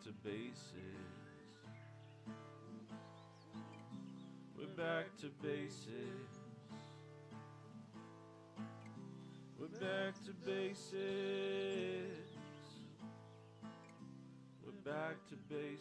to basics. We're back to basics. We're back to basics. We're back to basics.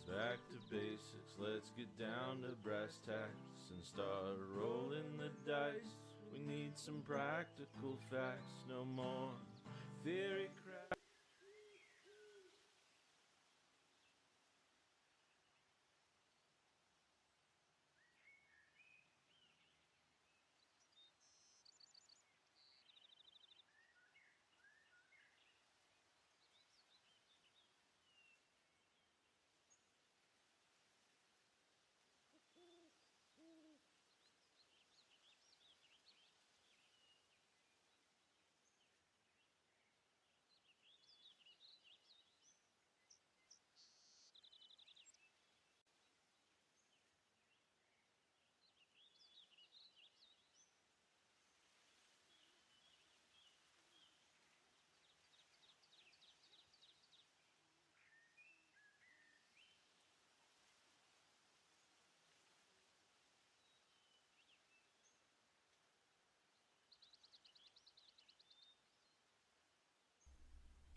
Back to basics, let's get down to brass tacks and start rolling the dice. We need some practical facts, no more theory crap.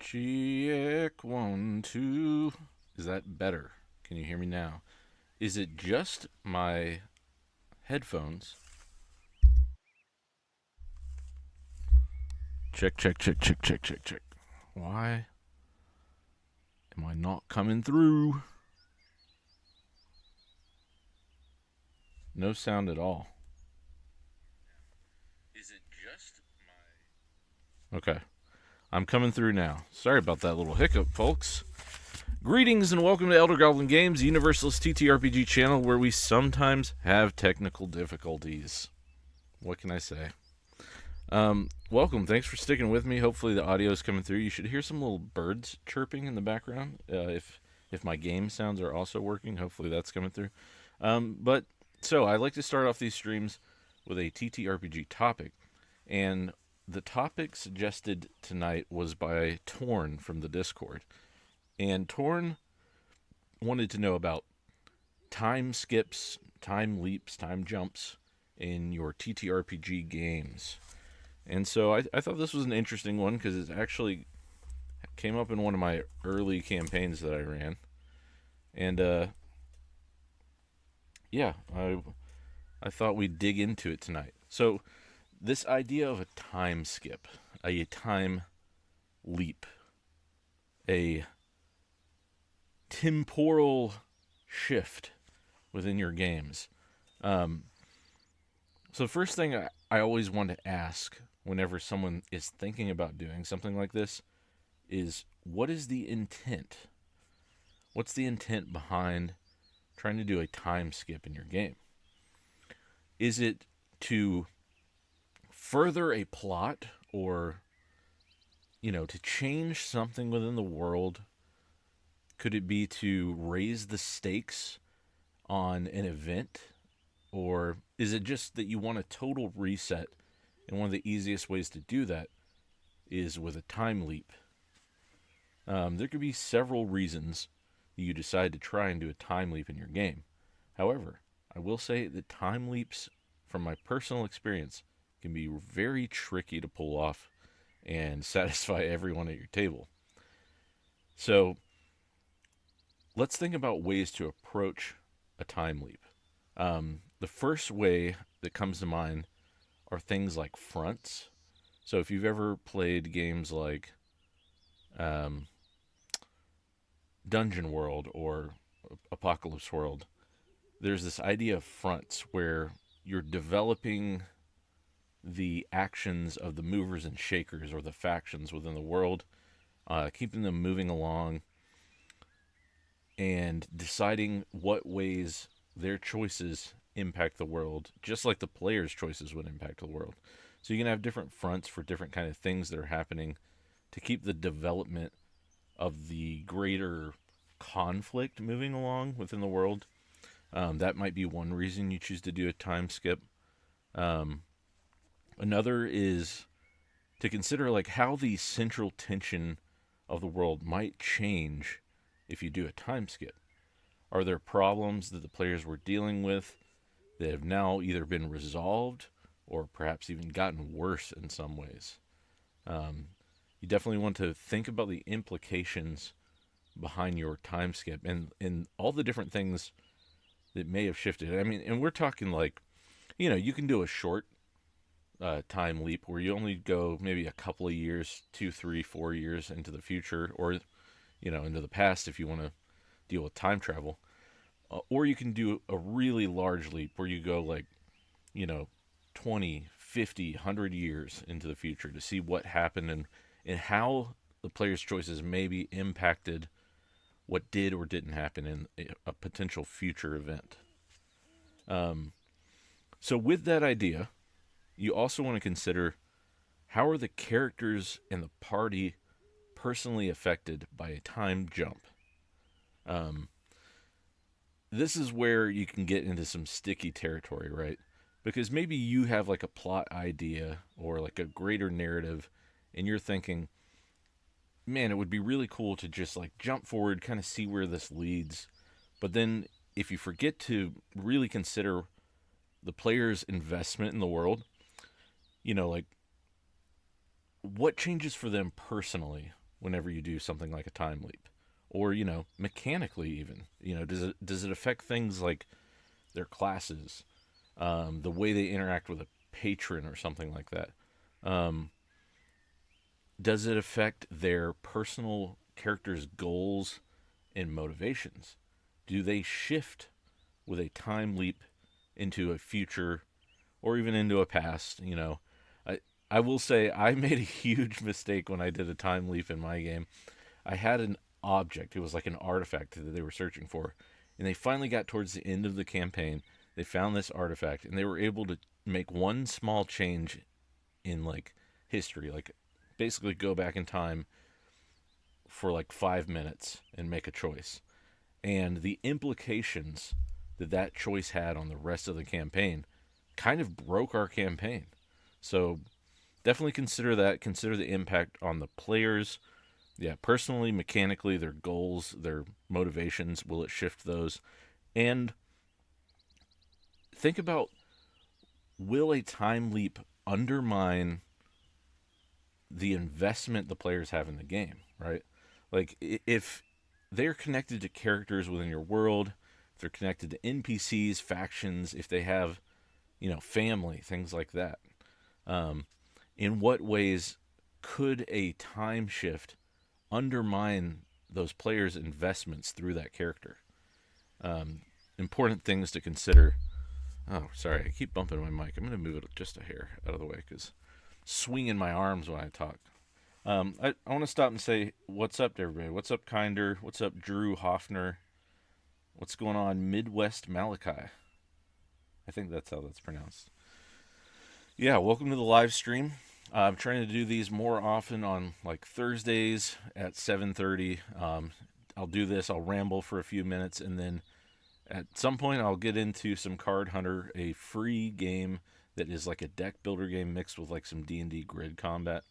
Check 1, 2. Is that better? Can you hear me now? Is it just my headphones? Check, check, check, check, check, check, check. Why am I not coming through? No sound at all. Is it just my... Okay. I'm coming through now. Sorry about that little hiccup, folks. Greetings and welcome to Elder Goblin Games, Universalist TTRPG channel, where we sometimes have technical difficulties. What can I say? Welcome. Thanks for sticking with me. Hopefully the audio is coming through. You should hear some little birds chirping in the background. If my game sounds are also working, hopefully that's coming through. So I like to start off these streams with a TTRPG topic, and the topic suggested tonight was by Torn from the Discord. And Torn wanted to know about time skips, time leaps, time jumps in your TTRPG games. And so I thought this was an interesting one because it actually came up in one of my early campaigns that I ran. And yeah, I thought we'd dig into it tonight. So this idea of a time skip, a time leap, a temporal shift within your games. So first thing I always want to ask whenever someone is thinking about doing something like this is, what is the intent? What's the intent behind trying to do a time skip in your game? Is it to further a plot, or, to change something within the world? Could it be to raise the stakes on an event? Or is it just that you want a total reset, and one of the easiest ways to do that is with a time leap? There could be several reasons you decide to try and do a time leap in your game. However, I will say that time leaps, from my personal experience, can be very tricky to pull off and satisfy everyone at your table. So let's think about ways to approach a time leap. The first way that comes to mind are things like fronts. So if you've ever played games like Dungeon World or Apocalypse World, there's this idea of fronts where you're developing the actions of the movers and shakers, or the factions within the world, keeping them moving along, and deciding what ways their choices impact the world, just like the players' choices would impact the world. So you can have different fronts for different kind of things that are happening to keep the development of the greater conflict moving along within the world. That might be one reason you choose to do a time skip. Um, Another is to consider like how the central tension of the world might change if you do a time skip. Are there problems that the players were dealing with that have now either been resolved or perhaps even gotten worse in some ways? You definitely want to think about the implications behind your time skip and all the different things that may have shifted. I mean, and we're talking like, you can do a short time leap where you only go maybe a couple of years, 2, 3, 4 years into the future, or into the past if you want to deal with time travel. Or you can do a really large leap where you go like, you know, 20, 50, 100 years into the future to see what happened and how the player's choices maybe impacted what did or didn't happen in a potential future event. So with that idea, you also want to consider how are the characters and the party personally affected by a time jump. This is where you can get into some sticky territory, right? Because maybe you have like a plot idea or like a greater narrative, and you're thinking, man, it would be really cool to just like jump forward, kind of see where this leads. But then if you forget to really consider the player's investment in the world, like what changes for them personally whenever you do something like a time leap, or mechanically even, does it affect things like their classes, the way they interact with a patron or something like that? Does it affect their personal characters' goals and motivations? Do they shift with a time leap into a future or even into a past? I will say I made a huge mistake when I did a time leap in my game. I had an object. It was like an artifact that they were searching for. And they finally got towards the end of the campaign. They found this artifact and they were able to make one small change in like history, like basically go back in time for like 5 minutes and make a choice. And the implications that that choice had on the rest of the campaign kind of broke our campaign. So definitely consider that. Consider the impact on the players. Yeah, personally, mechanically, their goals, their motivations, will it shift those? And think about, will a time leap undermine the investment the players have in the game, right? Like, if they're connected to characters within your world, if they're connected to NPCs, factions, if they have, family, things like that. In what ways could a time shift undermine those players' investments through that character? Important things to consider. Oh, sorry, I keep bumping my mic. I'm going to move it just a hair out of the way because swinging my arms when I talk. I want to stop and say what's up to everybody. What's up, Kinder? What's up, Drew Hoffner? What's going on, Midwest Malachi? I think that's how that's pronounced. Yeah, welcome to the live stream. I'm trying to do these more often on like Thursdays at 7:30. I'll do this. I'll ramble for a few minutes, and then at some point I'll get into some Cardhunter, a free game that is like a deck builder game mixed with like some D&D grid combat.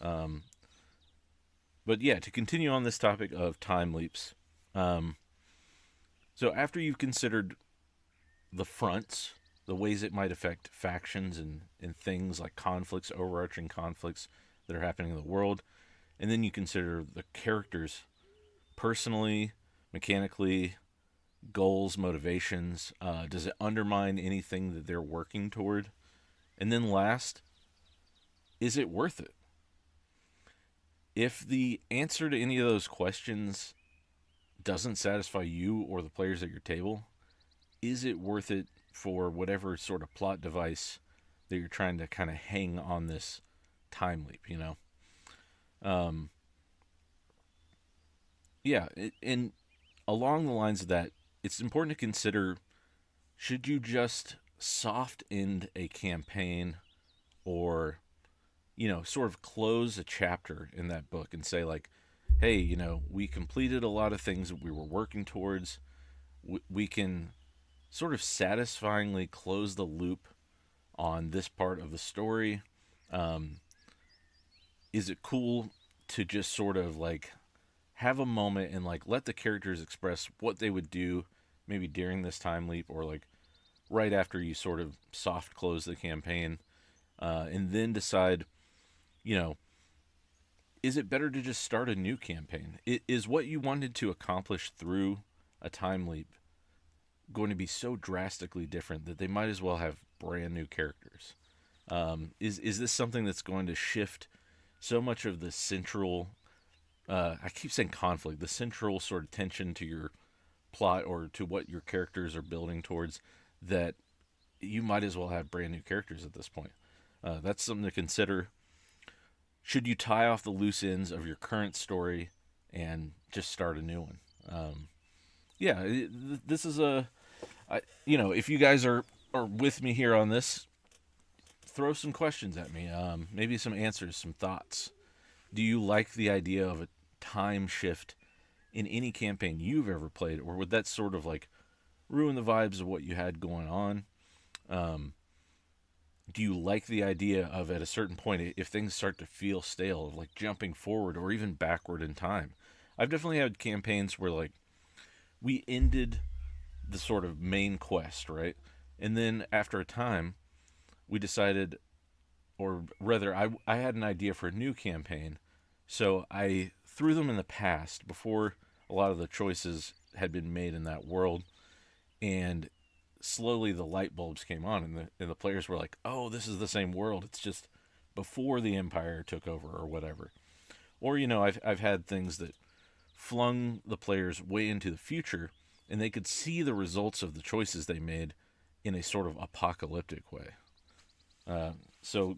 But yeah, to continue on this topic of time leaps. So after you've considered the fronts, the ways it might affect factions and things like conflicts, overarching conflicts that are happening in the world, and then you consider the characters personally, mechanically, goals, motivations. Does it undermine anything that they're working toward? And then last, is it worth it? If the answer to any of those questions doesn't satisfy you or the players at your table, is it worth it for whatever sort of plot device that you're trying to kind of hang on this time leap, Yeah, and along the lines of that, it's important to consider should you just soft end a campaign, or sort of close a chapter in that book and say, like, hey, we completed a lot of things that we were working towards. We can sort of satisfyingly close the loop on this part of the story. Um, is it cool to just sort of like have a moment and like let the characters express what they would do maybe during this time leap, or like right after you sort of soft close the campaign, and then decide, you know, is it better to just start a new campaign? Is what you wanted to accomplish through a time leap going to be so drastically different that they might as well have brand new characters? Is this something that's going to shift so much of the central, I keep saying conflict, the central sort of tension to your plot or to what your characters are building towards, that you might as well have brand new characters at this point? That's something to consider. Should you tie off the loose ends of your current story and just start a new one? This is if you guys are with me here on this, throw some questions at me. Maybe some answers, some thoughts. Do you like the idea of a time shift in any campaign you've ever played, or would that sort of like ruin the vibes of what you had going on? Do you like the idea of, at a certain point, if things start to feel stale, of like jumping forward or even backward in time? I've definitely had campaigns where like we ended the sort of main quest, right? And then after a time, we decided, or rather, I had an idea for a new campaign. So I threw them in the past before a lot of the choices had been made in that world. And slowly the light bulbs came on, and the players were like, oh, this is the same world. It's just before the Empire took over or whatever. Or, I've had things that flung the players way into the future, and they could see the results of the choices they made in a sort of apocalyptic way. So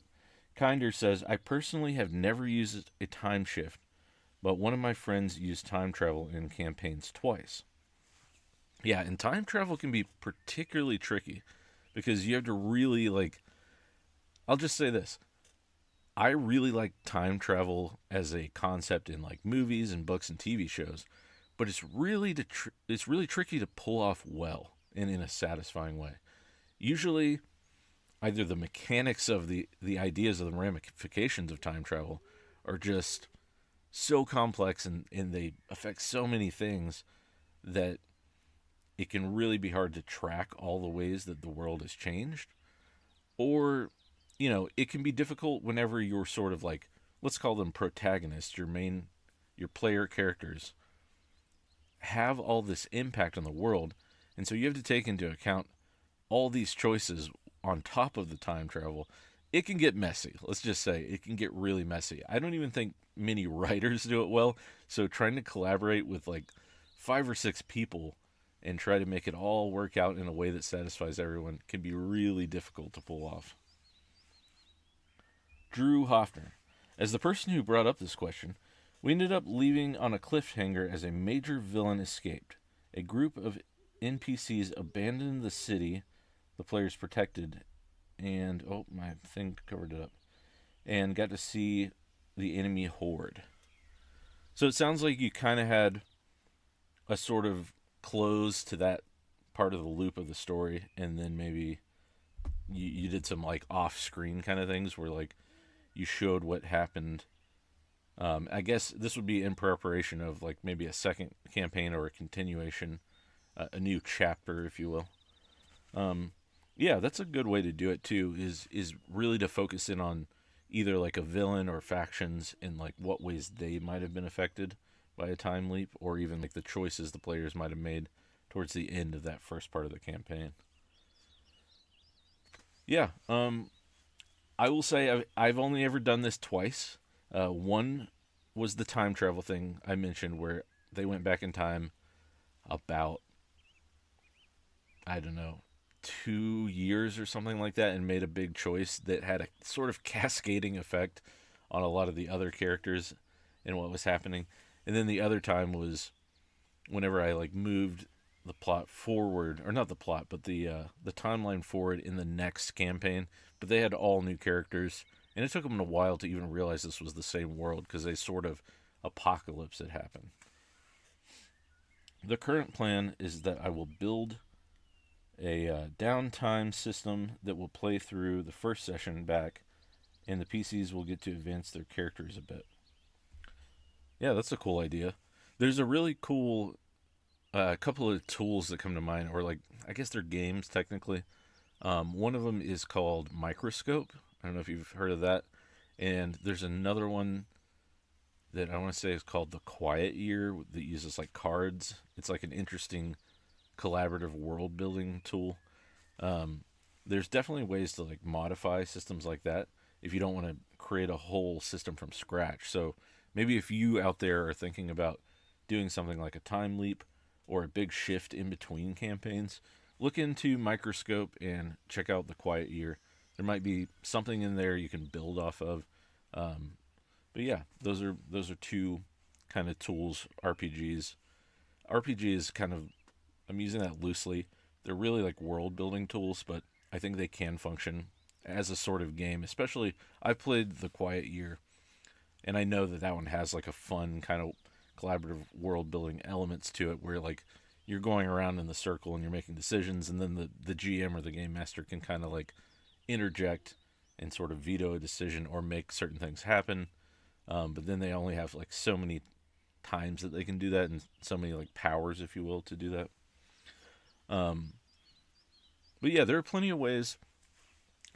Kinder says, I personally have never used a time shift, but one of my friends used time travel in campaigns twice. Yeah, and time travel can be particularly tricky because you have to really, like, I'll just say this. I really like time travel as a concept in like movies and books and TV shows, but it's really tricky to pull off well and in a satisfying way. Usually, either the mechanics of the ideas of the ramifications of time travel are just so complex, and they affect so many things that it can really be hard to track all the ways that the world has changed. Or, it can be difficult whenever you're sort of like, let's call them protagonists, your player characters, have all this impact on the world. And so you have to take into account all these choices on top of the time travel. It can get messy. Let's just say it can get really messy. I don't even think many writers do it well. So trying to collaborate with like 5 or 6 people and try to make it all work out in a way that satisfies everyone can be really difficult to pull off. Drew Hoffner. As the person who brought up this question, we ended up leaving on a cliffhanger as a major villain escaped. A group of NPCs abandoned the city the players protected, and my thing covered it up, and got to see the enemy horde. So it sounds like you kind of had a sort of close to that part of the loop of the story, and then maybe you did some like off-screen kind of things where like you showed what happened. I guess this would be in preparation of like maybe a second campaign or a continuation, a new chapter, if you will. Yeah, that's a good way to do it too. Is really to focus in on either like a villain or factions and like what ways they might have been affected by a time leap, or even like the choices the players might have made towards the end of that first part of the campaign. Yeah, I will say I've only ever done this twice. One was the time travel thing I mentioned, where they went back in time about, I don't know, 2 years or something like that, and made a big choice that had a sort of cascading effect on a lot of the other characters and what was happening. And then the other time was whenever I like moved the plot forward, or not the plot, but the timeline forward in the next campaign. But they had all new characters, and it took them a while to even realize this was the same world because they sort of apocalypse had happened. The current plan is that I will build a downtime system that will play through the first session back, and the PCs will get to advance their characters a bit. Yeah, that's a cool idea. There's a really cool couple of tools that come to mind, or like I guess they're games technically. One of them is called Microscope. I don't know if you've heard of that. And there's another one that I want to say is called the Quiet Year that uses like cards. It's like an interesting collaborative world building tool. There's definitely ways to like modify systems like that if you don't want to create a whole system from scratch. So maybe if you out there are thinking about doing something like a time leap or a big shift in between campaigns, look into Microscope and check out the Quiet Year. There might be something in there you can build off of. But yeah, those are two kind of tools. RPG is kind of, I'm using that loosely. They're really like world building tools, but I think they can function as a sort of game. Especially, I've played the Quiet Year, and I know that one has like a fun kind of collaborative world building elements to it, where like you're going around in the circle and you're making decisions, and then the GM or the game master can kind of like interject and sort of veto a decision or make certain things happen. But then they only have like so many times that they can do that, and so many like powers, if you will, to do that. But yeah, there are plenty of ways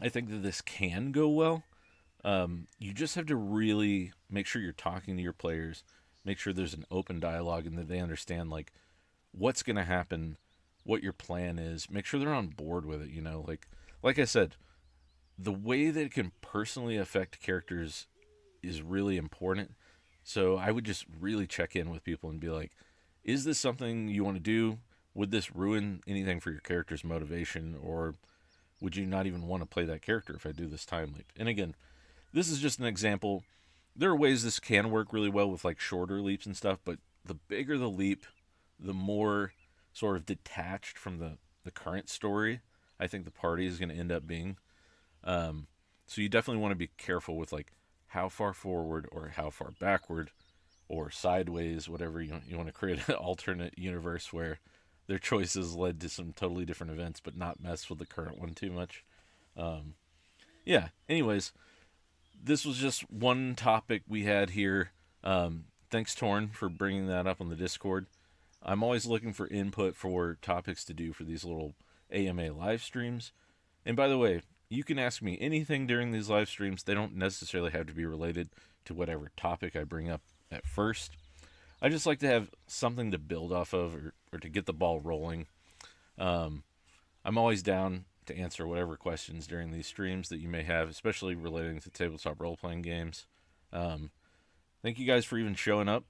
I think that this can go well. You just have to really make sure you're talking to your players, make sure there's an open dialogue, and that they understand like what's going to happen, what your plan is. Make sure they're on board with it. Like I said, the way that it can personally affect characters is really important. So I would just really check in with people and be like, is this something you want to do? Would this ruin anything for your character's motivation? Or would you not even want to play that character if I do this time leap? And again, this is just an example. There are ways this can work really well with like shorter leaps and stuff, but the bigger the leap, the more sort of detached from the current story I think the party is going to end up being. So you definitely want to be careful with like how far forward or how far backward or sideways, whatever you want to create an alternate universe where their choices led to some totally different events, but not mess with the current one too much. Yeah. Anyways, this was just one topic we had here. Thanks, Torn, for bringing that up on the Discord. I'm always looking for input for topics to do for these little AMA live streams. And by the way, you can ask me anything during these live streams. They don't necessarily have to be related to whatever topic I bring up at first. I just like to have something to build off of, or to get the ball rolling. I'm always down to answer whatever questions during these streams that you may have, especially relating to tabletop role-playing games. Thank you guys for even showing up.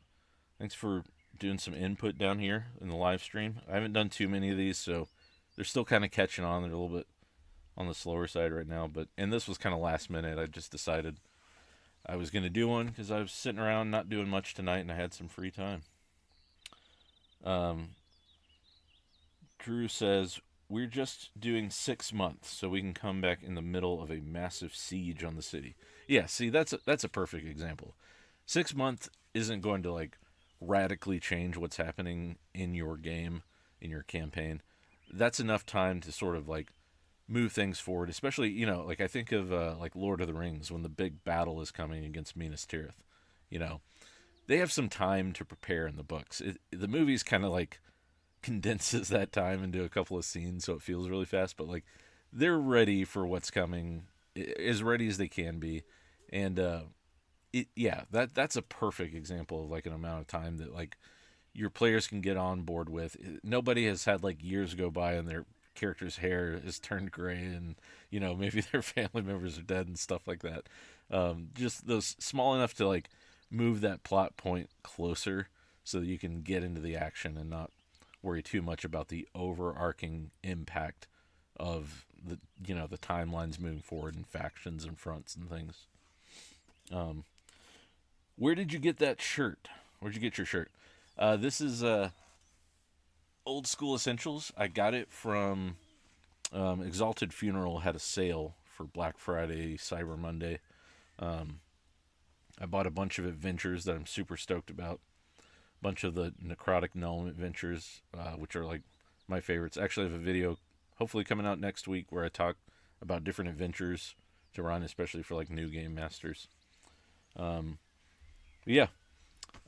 Thanks for doing some input down here in the live stream. I haven't done too many of these, so they're still kind of catching on. They're a little bit on the slower side right now, and this was kind of last minute. I just decided I was going to do one because I was sitting around not doing much tonight and I had some free time. Drew says, we're just doing 6 months so we can come back in the middle of a massive siege on the city. Yeah, see, that's a perfect example. 6 months isn't going to like radically change what's happening in your game, in your campaign. That's enough time to sort of like move things forward, especially, like I think of like Lord of the Rings, when the big battle is coming against Minas Tirith. They have some time to prepare in the books. The movie's kind of like condenses that time into a couple of scenes, so it feels really fast, but like they're ready for what's coming, as ready as they can be. And that's a perfect example of like an amount of time that like your players can get on board with. Nobody has had like years go by and their character's hair has turned gray, and maybe their family members are dead and stuff like that. Just those small enough to like move that plot point closer so that you can get into the action and not worry too much about the overarching impact of the timelines moving forward and factions and fronts and things. Where did you get that shirt? Where'd you get your shirt? This is Old School Essentials. I got it from Exalted Funeral had a sale for Black Friday, Cyber Monday. Um, I bought a bunch of adventures that I'm super stoked about. A bunch of the Necrotic Gnome adventures, which are like my favorites. Actually, I have a video hopefully coming out next week where I talk about different adventures to run, especially for like new game masters. Um, yeah,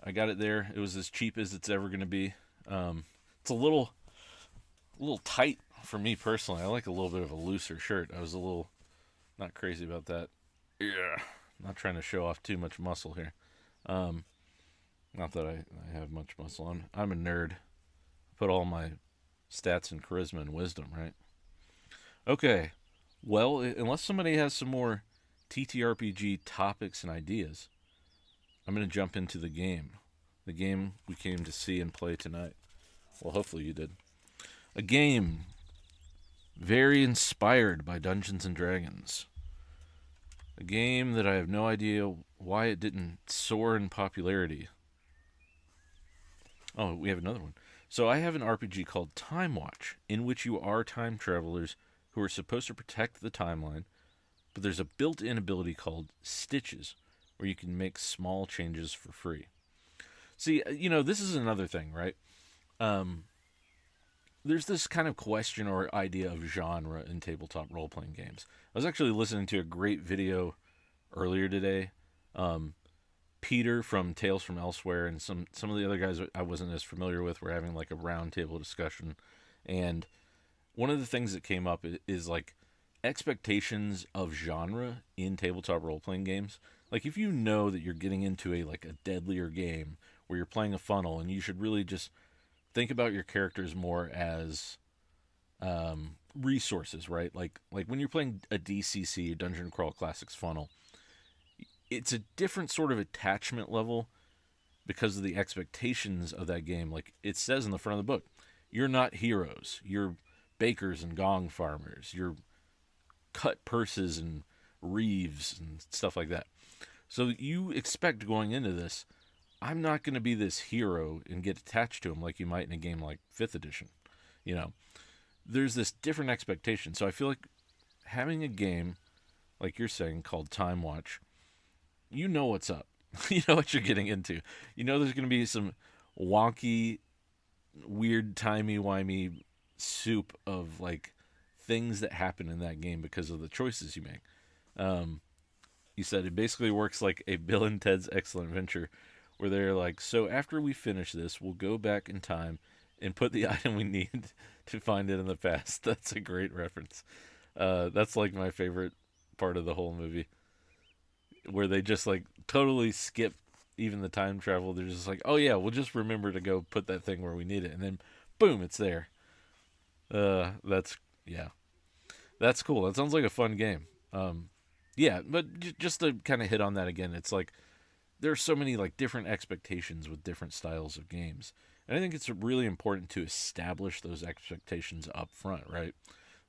I got it there. It was as cheap as it's ever going to be. It's a little tight for me personally. I like a little bit of a looser shirt. I was a little not crazy about that. Yeah, not trying to show off too much muscle here. Um, Not that I have much muscle. I'm a nerd. Put all my stats in charisma and wisdom, right? Okay. Well, unless somebody has some more TTRPG topics and ideas, I'm going to jump into the game. The game we came to see and play tonight. Well, hopefully you did. A game very inspired by Dungeons and Dragons. A game that I have no idea why it didn't soar in popularity. Oh, we have another one. So I have an RPG called Time Watch, in which you are time travelers who are supposed to protect the timeline, but there's a built-in ability called Stitches, where you can make small changes for free. See, this is another thing, right? There's this kind of question or idea of genre in tabletop role-playing games. I was actually listening to a great video earlier today. Peter from Tales from Elsewhere and some of the other guys I wasn't as familiar with were having like a roundtable discussion. And one of the things that came up is like expectations of genre in tabletop role-playing games. Like if you know that you're getting into a deadlier game where you're playing a funnel and you should really just think about your characters more as resources, right? Like when you're playing a DCC, a Dungeon Crawl Classics funnel, it's a different sort of attachment level because of the expectations of that game. Like it says in the front of the book, you're not heroes. You're bakers and gong farmers. You're cut purses and reeves and stuff like that. So you expect going into this, I'm not going to be this hero and get attached to him like you might in a game like 5th edition. There's this different expectation. So I feel like having a game, like you're saying, called Time Watch, you know what's up. You know what you're getting into. You know there's going to be some wonky, weird, timey-wimey soup of like things that happen in that game because of the choices you make. You said it basically works like a Bill and Ted's Excellent Adventure, where they're like, so after we finish this, we'll go back in time and put the item we need to find it in the past. That's a great reference. That's like my favorite part of the whole movie, where they just like totally skip even the time travel. They're just like, oh yeah, we'll just remember to go put that thing where we need it, and then boom, it's there. That's cool. That sounds like a fun game. Yeah, but just to kind of hit on that again, it's like there are so many like different expectations with different styles of games, and I think it's really important to establish those expectations up front, right?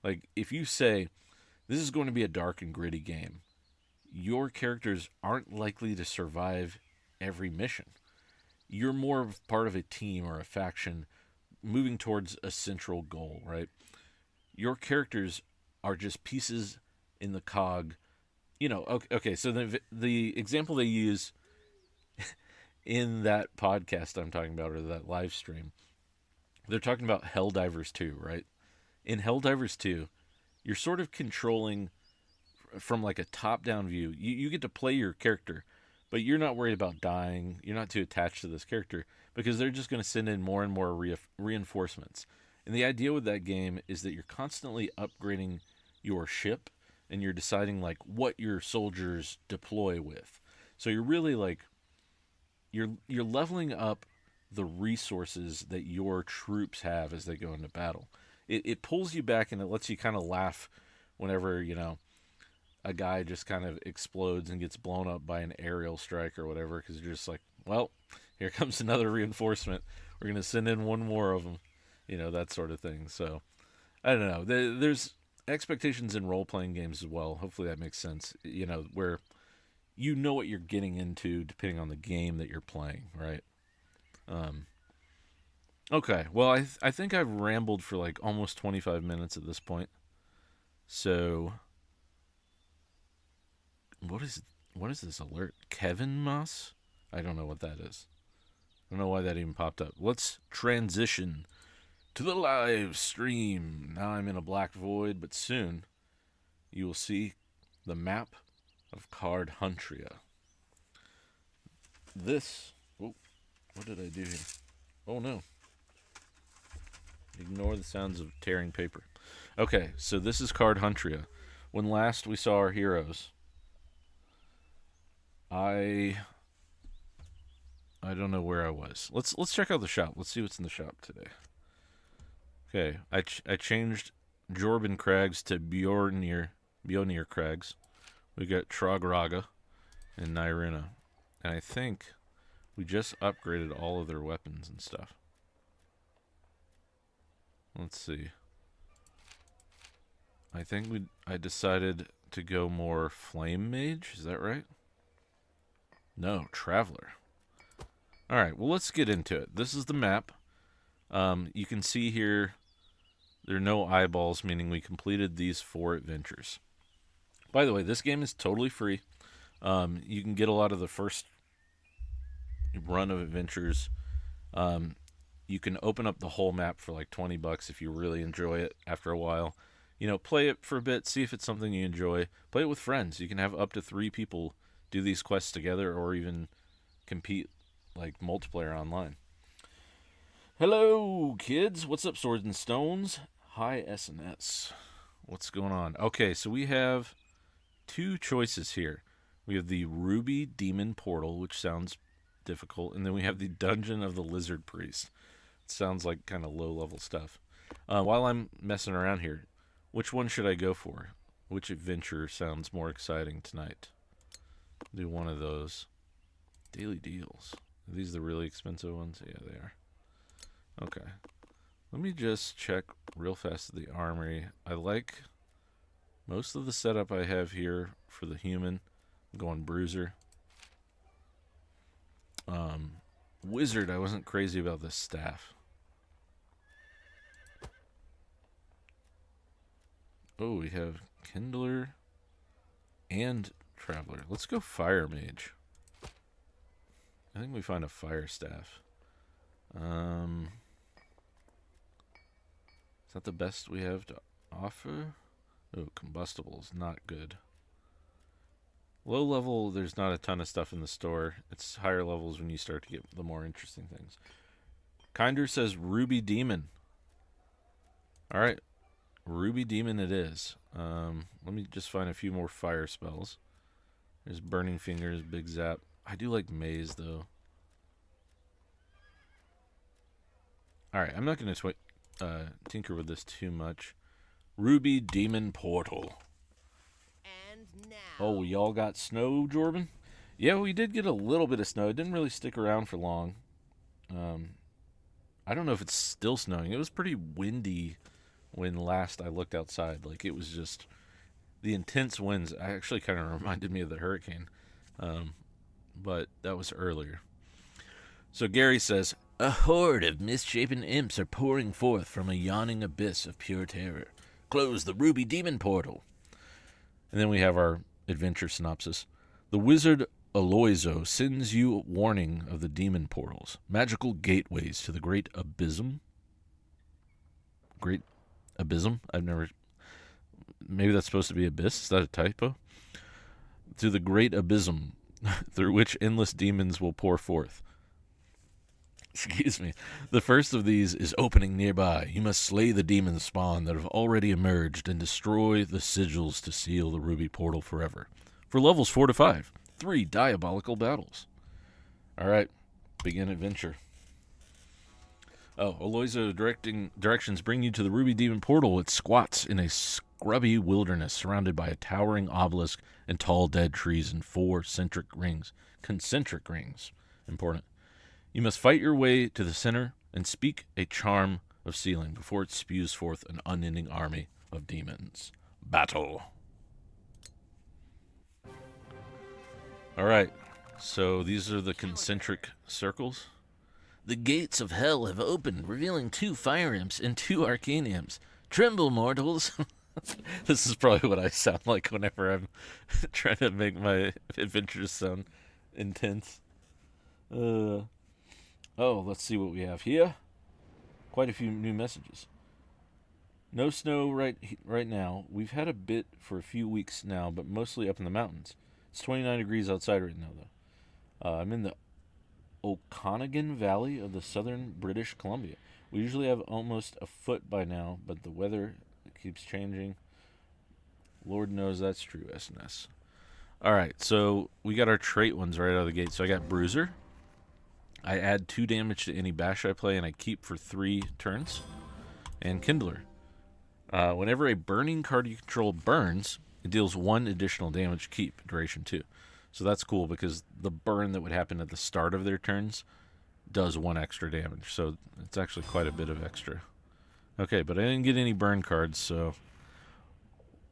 Like if you say this is going to be a dark and gritty game, your characters aren't likely to survive every mission. You're more of part of a team or a faction moving towards a central goal, right? Your characters are just pieces in the cog. Okay, so the example they use in that podcast I'm talking about, or that live stream, they're talking about Helldivers 2, right? In Helldivers 2, you're sort of controlling from like a top-down view. You get to play your character, but you're not worried about dying. You're not too attached to this character because they're just going to send in more and more reinforcements. And the idea with that game is that you're constantly upgrading your ship and you're deciding like what your soldiers deploy with. So you're really like you're leveling up the resources that your troops have as they go into battle. It pulls you back and it lets you kind of laugh whenever, a guy just kind of explodes and gets blown up by an aerial strike or whatever, because you're just like, well, here comes another reinforcement. We're going to send in one more of them, that sort of thing. So, I don't know. There's expectations in role-playing games as well. Hopefully that makes sense, where you know what you're getting into depending on the game that you're playing, right? Okay, well, I think I've rambled for like almost 25 minutes at this point. So, what is this alert? Kevin Moss? I don't know what that is. I don't know why that even popped up. Let's transition to the live stream. Now I'm in a black void, but soon you will see the map of Cardhuntria. This. Oh, what did I do here? Oh no. Ignore the sounds of tearing paper. Okay, so this is Cardhuntria. When last we saw our heroes, I don't know where I was. Let's check out the shop. Let's see what's in the shop today. Okay, I changed Jorben Crags to Bjornir Crags. We got Trograga and Nyrina. And I think we just upgraded all of their weapons and stuff. Let's see. I think I decided to go more Flame Mage. Is that right? No, Traveler. Alright, well, let's get into it. This is the map. You can see here there are no eyeballs, meaning we completed these 4 adventures. By the way, this game is totally free. You can get a lot of the first run of adventures. You can open up the whole map for like $20 if you really enjoy it after a while. You know, play it for a bit, see if it's something you enjoy. Play it with friends. You can have up to 3 people do these quests together or even compete like multiplayer online. Hello, kids. What's up, Swords and Stones? Hi, SNS. What's going on? Okay, so we have 2 choices here. We have the Ruby Demon Portal, which sounds difficult, and then we have the Dungeon of the Lizard Priest. It sounds like kind of low-level stuff. While I'm messing around here, which one should I go for? Which adventure sounds more exciting tonight? Do one of those. Daily deals. Are these the really expensive ones? Yeah, they are. Okay. Let me just check real fast the armory. I like most of the setup I have here for the human. I'm going Bruiser. Wizard, I wasn't crazy about this staff. Oh, we have Kindler and Traveler. Let's go Fire Mage. I think we find a fire staff. Is that the best we have to offer? Oh, combustibles, not good. Low level, there's not a ton of stuff in the store. It's higher levels when you start to get the more interesting things. Kinder says Ruby Demon. Alright, Ruby Demon it is. Let me just find a few more fire spells. There's Burning Fingers, Big Zap. I do like Maze, though. Alright, I'm not going to tinker with this too much. Ruby Demon Portal. And now. Oh, y'all got snow, Jordan? Yeah, we did get a little bit of snow. It didn't really stick around for long. I don't know if it's still snowing. It was pretty windy when last I looked outside. Like, it was just... The intense winds actually kind of reminded me of the hurricane. But that was earlier. So Gary says, a horde of misshapen imps are pouring forth from a yawning abyss of pure terror. Close the Ruby Demon Portal. And then we have our adventure synopsis. The wizard Aloizo sends you warning of the demon portals, magical gateways to the great abysm. Great abysm? I've never... Maybe that's supposed to be abyss? Is that a typo? To the great abysm, through which endless demons will pour forth. Excuse me. The first of these is opening nearby. You must slay the demon spawn that have already emerged and destroy the sigils to seal the ruby portal forever. For levels 4 to 5, 3 diabolical battles. Alright, begin adventure. Oh, Aloizo directions bring you to the ruby demon portal. It squats in a scrubby wilderness surrounded by a towering obelisk and tall dead trees in 4 concentric rings. Important. You must fight your way to the center and speak a charm of sealing before it spews forth an unending army of demons. Battle. Alright, so these are the concentric circles. The gates of hell have opened, revealing 2 fire imps and 2 arcane imps. Tremble, mortals! This is probably what I sound like whenever I'm trying to make my adventures sound intense. Oh, let's see what we have here. Quite a few new messages. No snow right now. We've had a bit for a few weeks now, but mostly up in the mountains. It's 29 degrees outside right now, though. I'm in the Okanagan Valley of the southern British Columbia. We usually have almost a foot by now, but the weather keeps changing. Lord knows that's true, SNS. Alright, so we got our trait ones right out of the gate. So I got Bruiser. I add 2 damage to any bash I play, and I keep for 3 turns. And Kindler. Whenever a burning card you control burns, it deals 1 additional damage, keep, duration 2. So that's cool because the burn that would happen at the start of their turns does 1 extra damage. So it's actually quite a bit of extra. Okay, but I didn't get any burn cards, so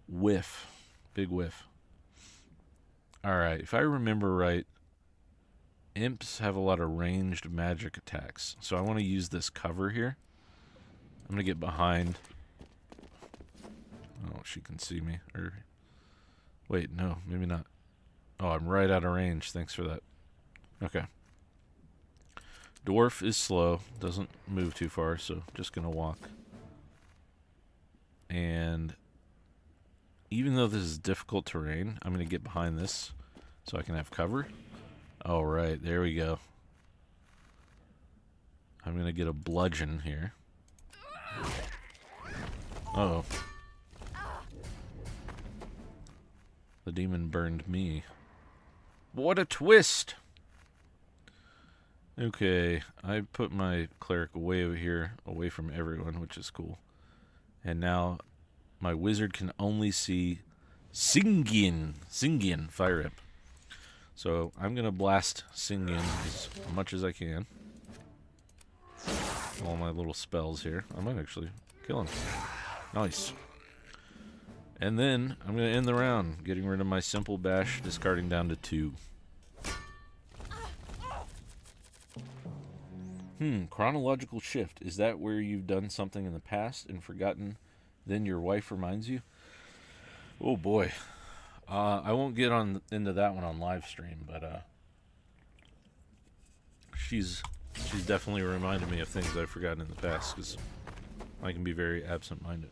whiff. Big whiff. Alright, if I remember right, imps have a lot of ranged magic attacks. So I want to use this cover here. I'm going to get behind. Oh, she can see me. Or wait, no, maybe not. Oh, I'm right out of range. Thanks for that. Okay. Dwarf is slow. Doesn't move too far, so just going to walk. And even though this is difficult terrain, I'm going to get behind this so I can have cover. All right, there we go. I'm going to get a bludgeon here. Uh-oh. The demon burned me. What a twist! Okay, I put my cleric way over here, away from everyone, which is cool. And now my wizard can only see Singian fire imp. So I'm going to blast Singian as much as I can. All my little spells here. I might actually kill him. Nice. And then I'm going to end the round, getting rid of my simple bash, discarding down to 2. Chronological shift. Is that where you've done something in the past and forgotten, then your wife reminds you? Oh boy. I won't get into that one on live stream, but she's definitely reminded me of things I've forgotten in the past, because I can be very absent-minded.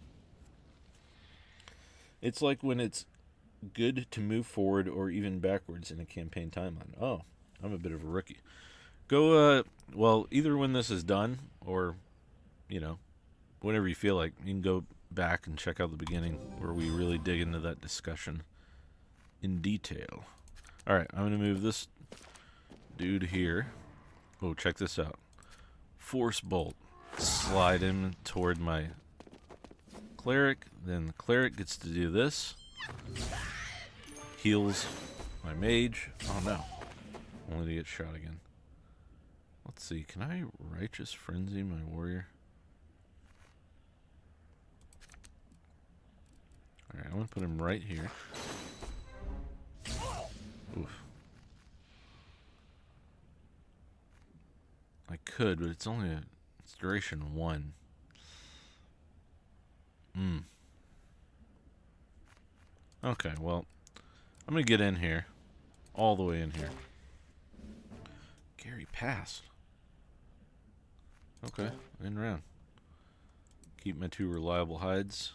It's like when it's good to move forward or even backwards in a campaign timeline. Oh, I'm a bit of a rookie. Go, well, either when this is done or, you know, whenever you feel like, you can go back and check out the beginning where we really dig into that discussion in detail. Alright, I'm going to move this dude here. Oh, check this out. Force bolt. Slide him toward my cleric. Then the cleric gets to do this. Heals my mage. Oh no. Only to get shot again. Let's see. Can I righteous frenzy my warrior? Alright, I'm going to put him right here. Oof. I could, but it's only it's duration 1. Okay, well, I'm going to get in here. All the way in here. Gary passed. Okay, in round. Keep my 2 reliable hides.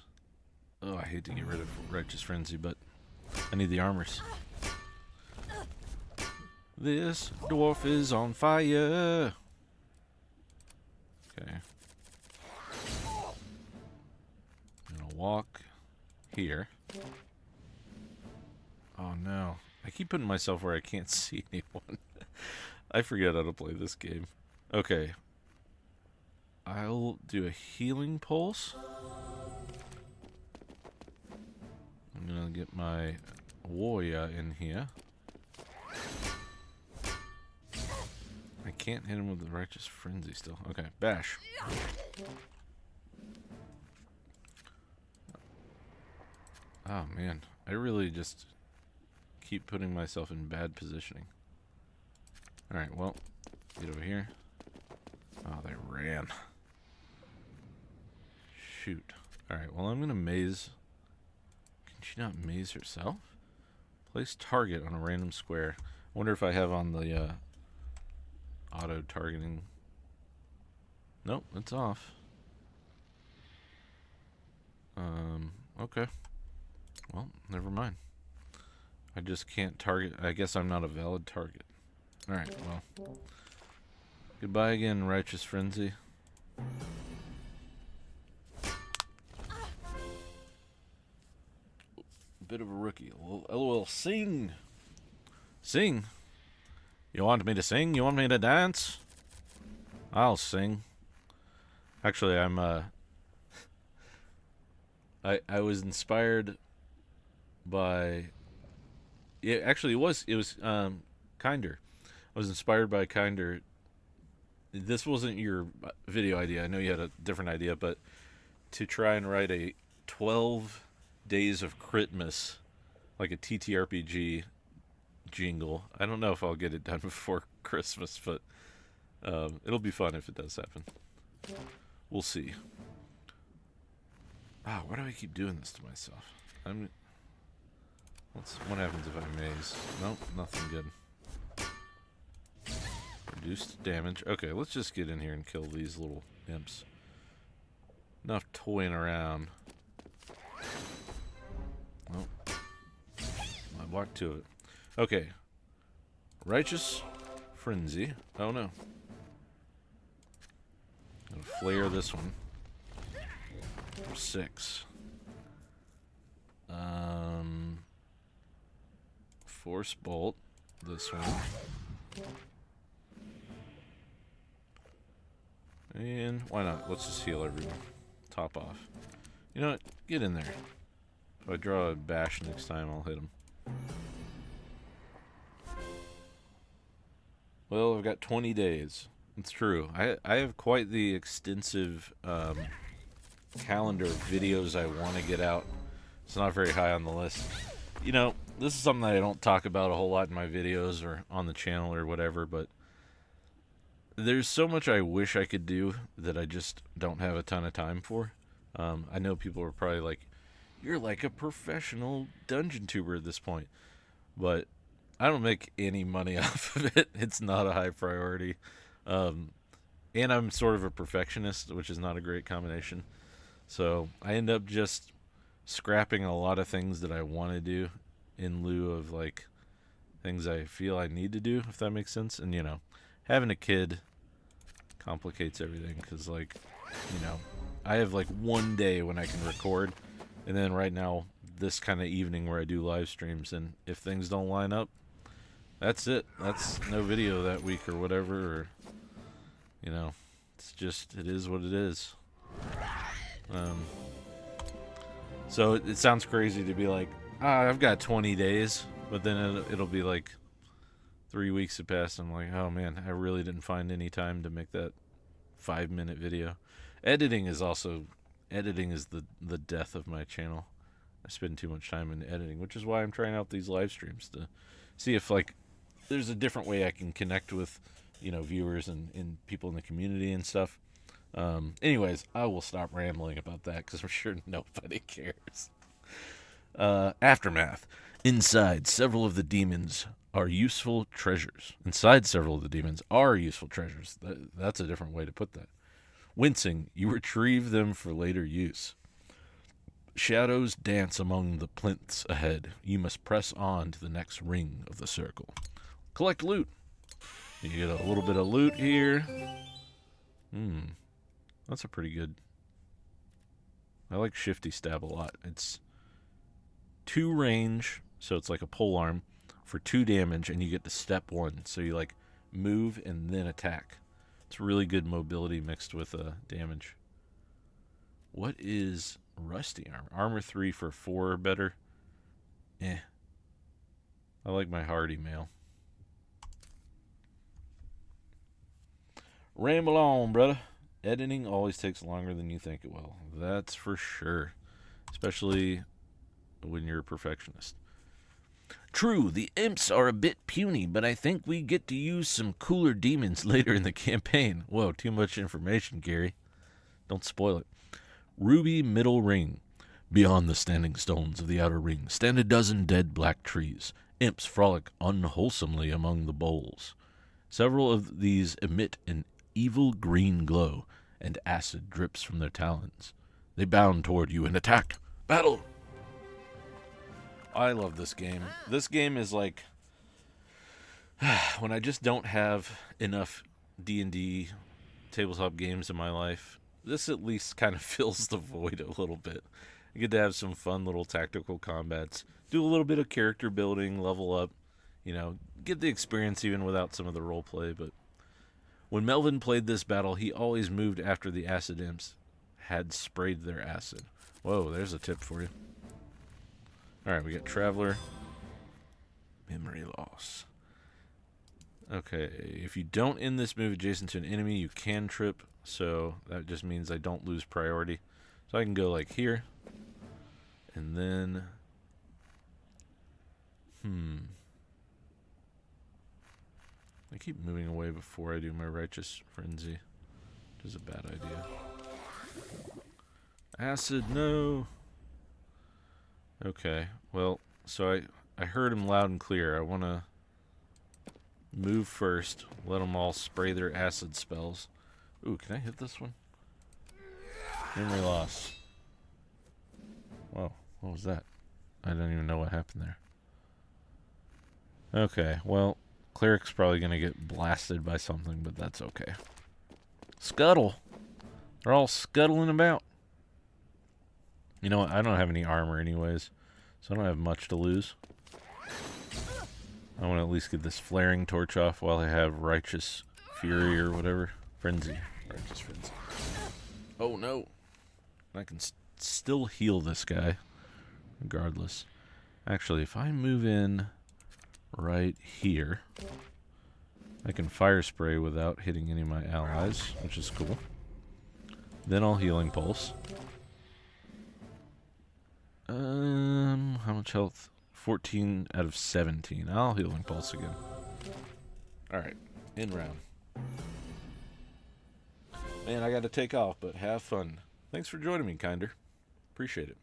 Oh, I hate to get rid of Righteous Frenzy, but I need the armors. This dwarf is on fire. Okay. I'm gonna walk here. Oh no. I keep putting myself where I can't see anyone. I forget how to play this game. Okay. I'll do a healing pulse. I'm gonna get my warrior in here. I can't hit him with the righteous frenzy still. Okay, bash. Oh man, I really just keep putting myself in bad positioning. Alright, well, get over here. Oh, they ran. Shoot. Alright, well, I'm going to maze. Can she not maze herself? Place target on a random square. I wonder if I have on the auto targeting. Nope, it's off. Okay. Well, never mind. I just can't target. I guess I'm not a valid target. Alright, well. Goodbye again, Righteous Frenzy. Bit of a rookie. LOL, sing! Sing! You want me to sing? You want me to dance? I'll sing. Actually, I'm, I was inspired by... Yeah, actually, it was Kinder. I was inspired by Kinder. This wasn't your video idea. I know you had a different idea, but to try and write a 12 Days of Critmas, like a TTRPG jingle. I don't know if I'll get it done before Christmas, but it'll be fun if it does happen. We'll see. Ah, why do I keep doing this to myself? What happens if I maze? Nope, nothing good. Reduced damage. Okay, let's just get in here and kill these little imps. Enough toying around. Oh. I blocked two of it. Okay. Righteous Frenzy. Oh no. Gonna flare this one. For 6. Force Bolt. This one. And why not? Let's just heal everyone. Top off. You know what? Get in there. If I draw a bash next time, I'll hit him. Well, I've got 20 days. It's true. I have quite the extensive calendar of videos I want to get out. It's not very high on the list. You know, this is something that I don't talk about a whole lot in my videos or on the channel or whatever, but there's so much I wish I could do that I just don't have a ton of time for. I know people are probably like, you're like a professional dungeon tuber at this point. But I don't make any money off of it. It's not a high priority. And I'm sort of a perfectionist, which is not a great combination. So I end up just scrapping a lot of things that I want to do in lieu of like things I feel I need to do, if that makes sense. And, you know, having a kid complicates everything because, like, you know, I have like one day when I can record, and then right now this kind of evening where I do live streams, and if things don't line up, that's it. That's no video that week or whatever, or, you know, it's just, it is what it is. So it sounds crazy to be like, I've got 20 days, but then it'll be like 3 weeks have passed. I'm like, oh man, I really didn't find any time to make that 5-minute video. Editing is the death of my channel. I spend too much time in editing, which is why I'm trying out these live streams to see if like there's a different way I can connect with, you know, viewers and people in the community and stuff. Anyways, I will stop rambling about that because I'm sure nobody cares. Aftermath. Inside several of the demons are useful treasures. Inside several of the demons are useful treasures. That's a different way to put that. Wincing, you retrieve them for later use. Shadows dance among the plinths ahead. You must press on to the next ring of the circle. Collect loot. You get a little bit of loot here. That's a pretty good... I like Shifty Stab a lot. It's 2 range, so it's like a polearm, for 2 damage, and you get to step 1. So you like move and then attack. It's really good mobility mixed with damage. What is Rusty Armor? Armor 3 for 4 or better. I like my hardy mail. Ramble on, brother. Editing always takes longer than you think it will. That's for sure. Especially when you're a perfectionist. True, the imps are a bit puny, but I think we get to use some cooler demons later in the campaign. Whoa, too much information, Gary. Don't spoil it. Ruby Middle Ring. Beyond the standing stones of the outer ring stand a dozen dead black trees. Imps frolic unwholesomely among the boles. Several of these emit an evil green glow, and acid drips from their talons. They bound toward you and attack. Battle! I love this game. This game is like when I just don't have enough D&D tabletop games in my life. This at least kind of fills the void a little bit. You get to have some fun little tactical combats, do a little bit of character building, level up, get the experience even without some of the role play. But when Melvin played this battle, he always moved after the acid imps had sprayed their acid. Whoa, there's a tip for you. Alright, we got Traveler. Memory loss. Okay, if you don't end this move adjacent to an enemy, you can trip. So that just means I don't lose priority. So I can go like here. And then... I keep moving away before I do my Righteous Frenzy. Which is a bad idea. Acid, no! Okay, well, so I heard him loud and clear. I want to move first, let them all spray their acid spells. Ooh, can I hit this one? Memory loss. Whoa, what was that? I don't even know what happened there. Okay, well, Cleric's probably going to get blasted by something, but that's okay. Scuttle! They're all scuttling about. You know what? I don't have any armor anyways, so I don't have much to lose. I want to at least get this flaring torch off while I have Righteous Fury or whatever. Frenzy. Righteous Frenzy. Oh no! I can still heal this guy, regardless. Actually, if I move in right here, I can fire spray without hitting any of my allies, which is cool. Then I'll Healing Pulse. How much health? 14 out of 17. I'll Healing Pulse again. Alright, end round. Man, I gotta take off, but have fun. Thanks for joining me, Kinder. Appreciate it.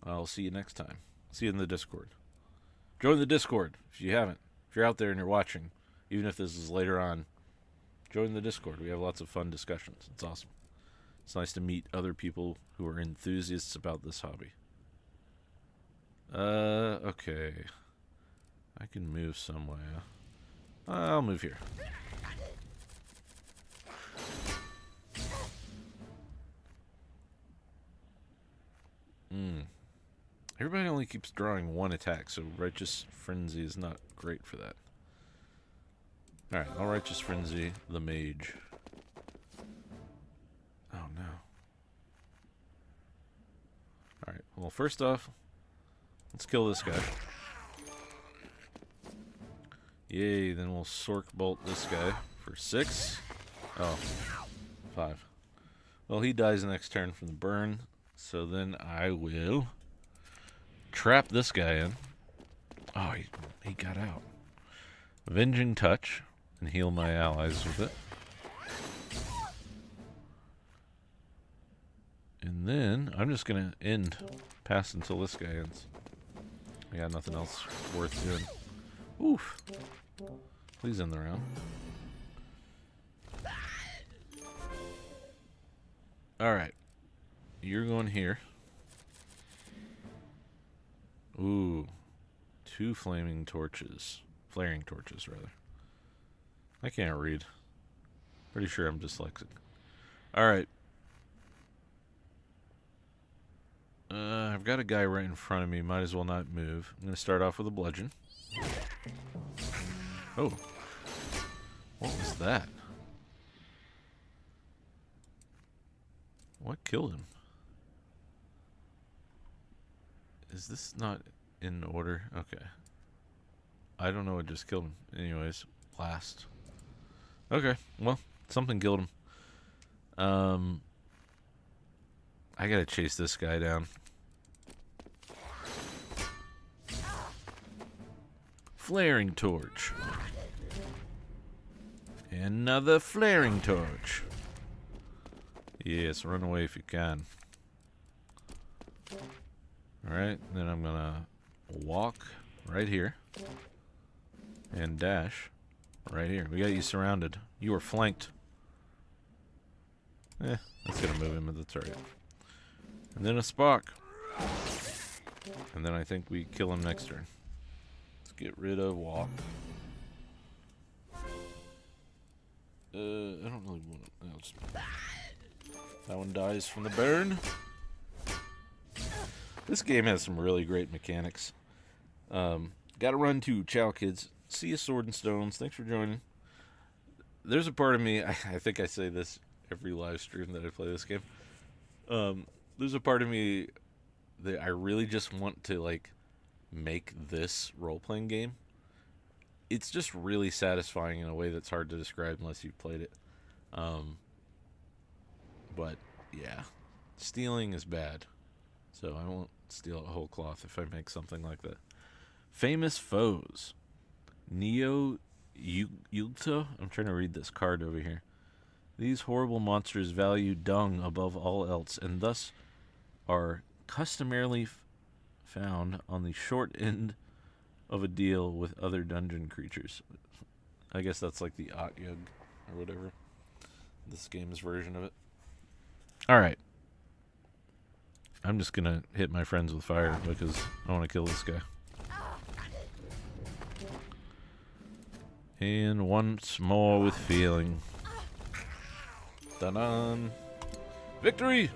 I'll see you next time. See you in the Discord. Join the Discord if you haven't. If you're out there and you're watching, even if this is later on, join the Discord. We have lots of fun discussions. It's awesome. It's nice to meet other people who are enthusiasts about this hobby. Okay. I can move somewhere. I'll move here. Everybody only keeps drawing one attack, so Righteous Frenzy is not great for that. Alright, I'll Righteous Frenzy the mage. Oh no. Alright, well first off, let's kill this guy. Yay, then we'll Sork Bolt this guy for 6. Oh, 5. Well, he dies next turn from the burn, so then I will trap this guy in. Oh, he got out. Avenging Touch, and heal my allies with it. And then I'm just gonna end pass until this guy ends. I got nothing else worth doing. Oof. Please end the round. Alright. You're going here. Ooh. 2 flaming torches. Flaring torches, rather. I can't read. Pretty sure I'm dyslexic. Alright. I've got a guy right in front of me. Might as well not move. I'm going to start off with a bludgeon. Oh. What was that? What killed him? Is this not in order? Okay. I don't know what just killed him. Anyways, blast. Okay, well, something killed him. I gotta chase this guy down. Flaring torch. Another flaring torch. Yes, run away if you can. Alright, then I'm gonna walk right here. And dash right here. We got you surrounded. You are flanked. That's gonna move him, but that's alright. And then a Spock. And then I think we kill him next turn. Let's get rid of walk. I don't really want to. That one dies from the burn. This game has some really great mechanics. Gotta run too. Ciao, kids. See you, Sword and Stones. Thanks for joining. There's a part of me, I think I say this every live stream that I play this game. There's a part of me that I really just want to, like, make this role-playing game. It's just really satisfying in a way that's hard to describe unless you've played it. But, yeah. Stealing is bad. So I won't steal a whole cloth if I make something like that. Famous foes. Neo Yugta. I'm trying to read this card over here. These horrible monsters value dung above all else, and thus are customarily found on the short end of a deal with other dungeon creatures. I guess that's like the Atyug or whatever. This game's version of it. Alright. I'm just gonna hit my friends with fire because I want to kill this guy. And once more with feeling. Dun-dun. Victory!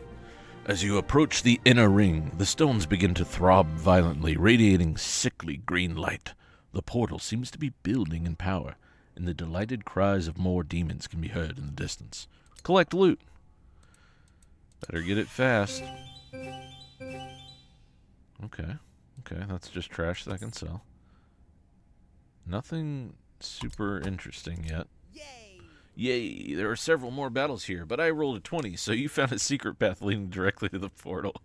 As you approach the inner ring, the stones begin to throb violently, radiating sickly green light. The portal seems to be building in power, and the delighted cries of more demons can be heard in the distance. Collect loot. Better get it fast. Okay, that's just trash that I can sell. Nothing super interesting yet. Yay, there are several more battles here, but I rolled a 20, so you found a secret path leading directly to the portal.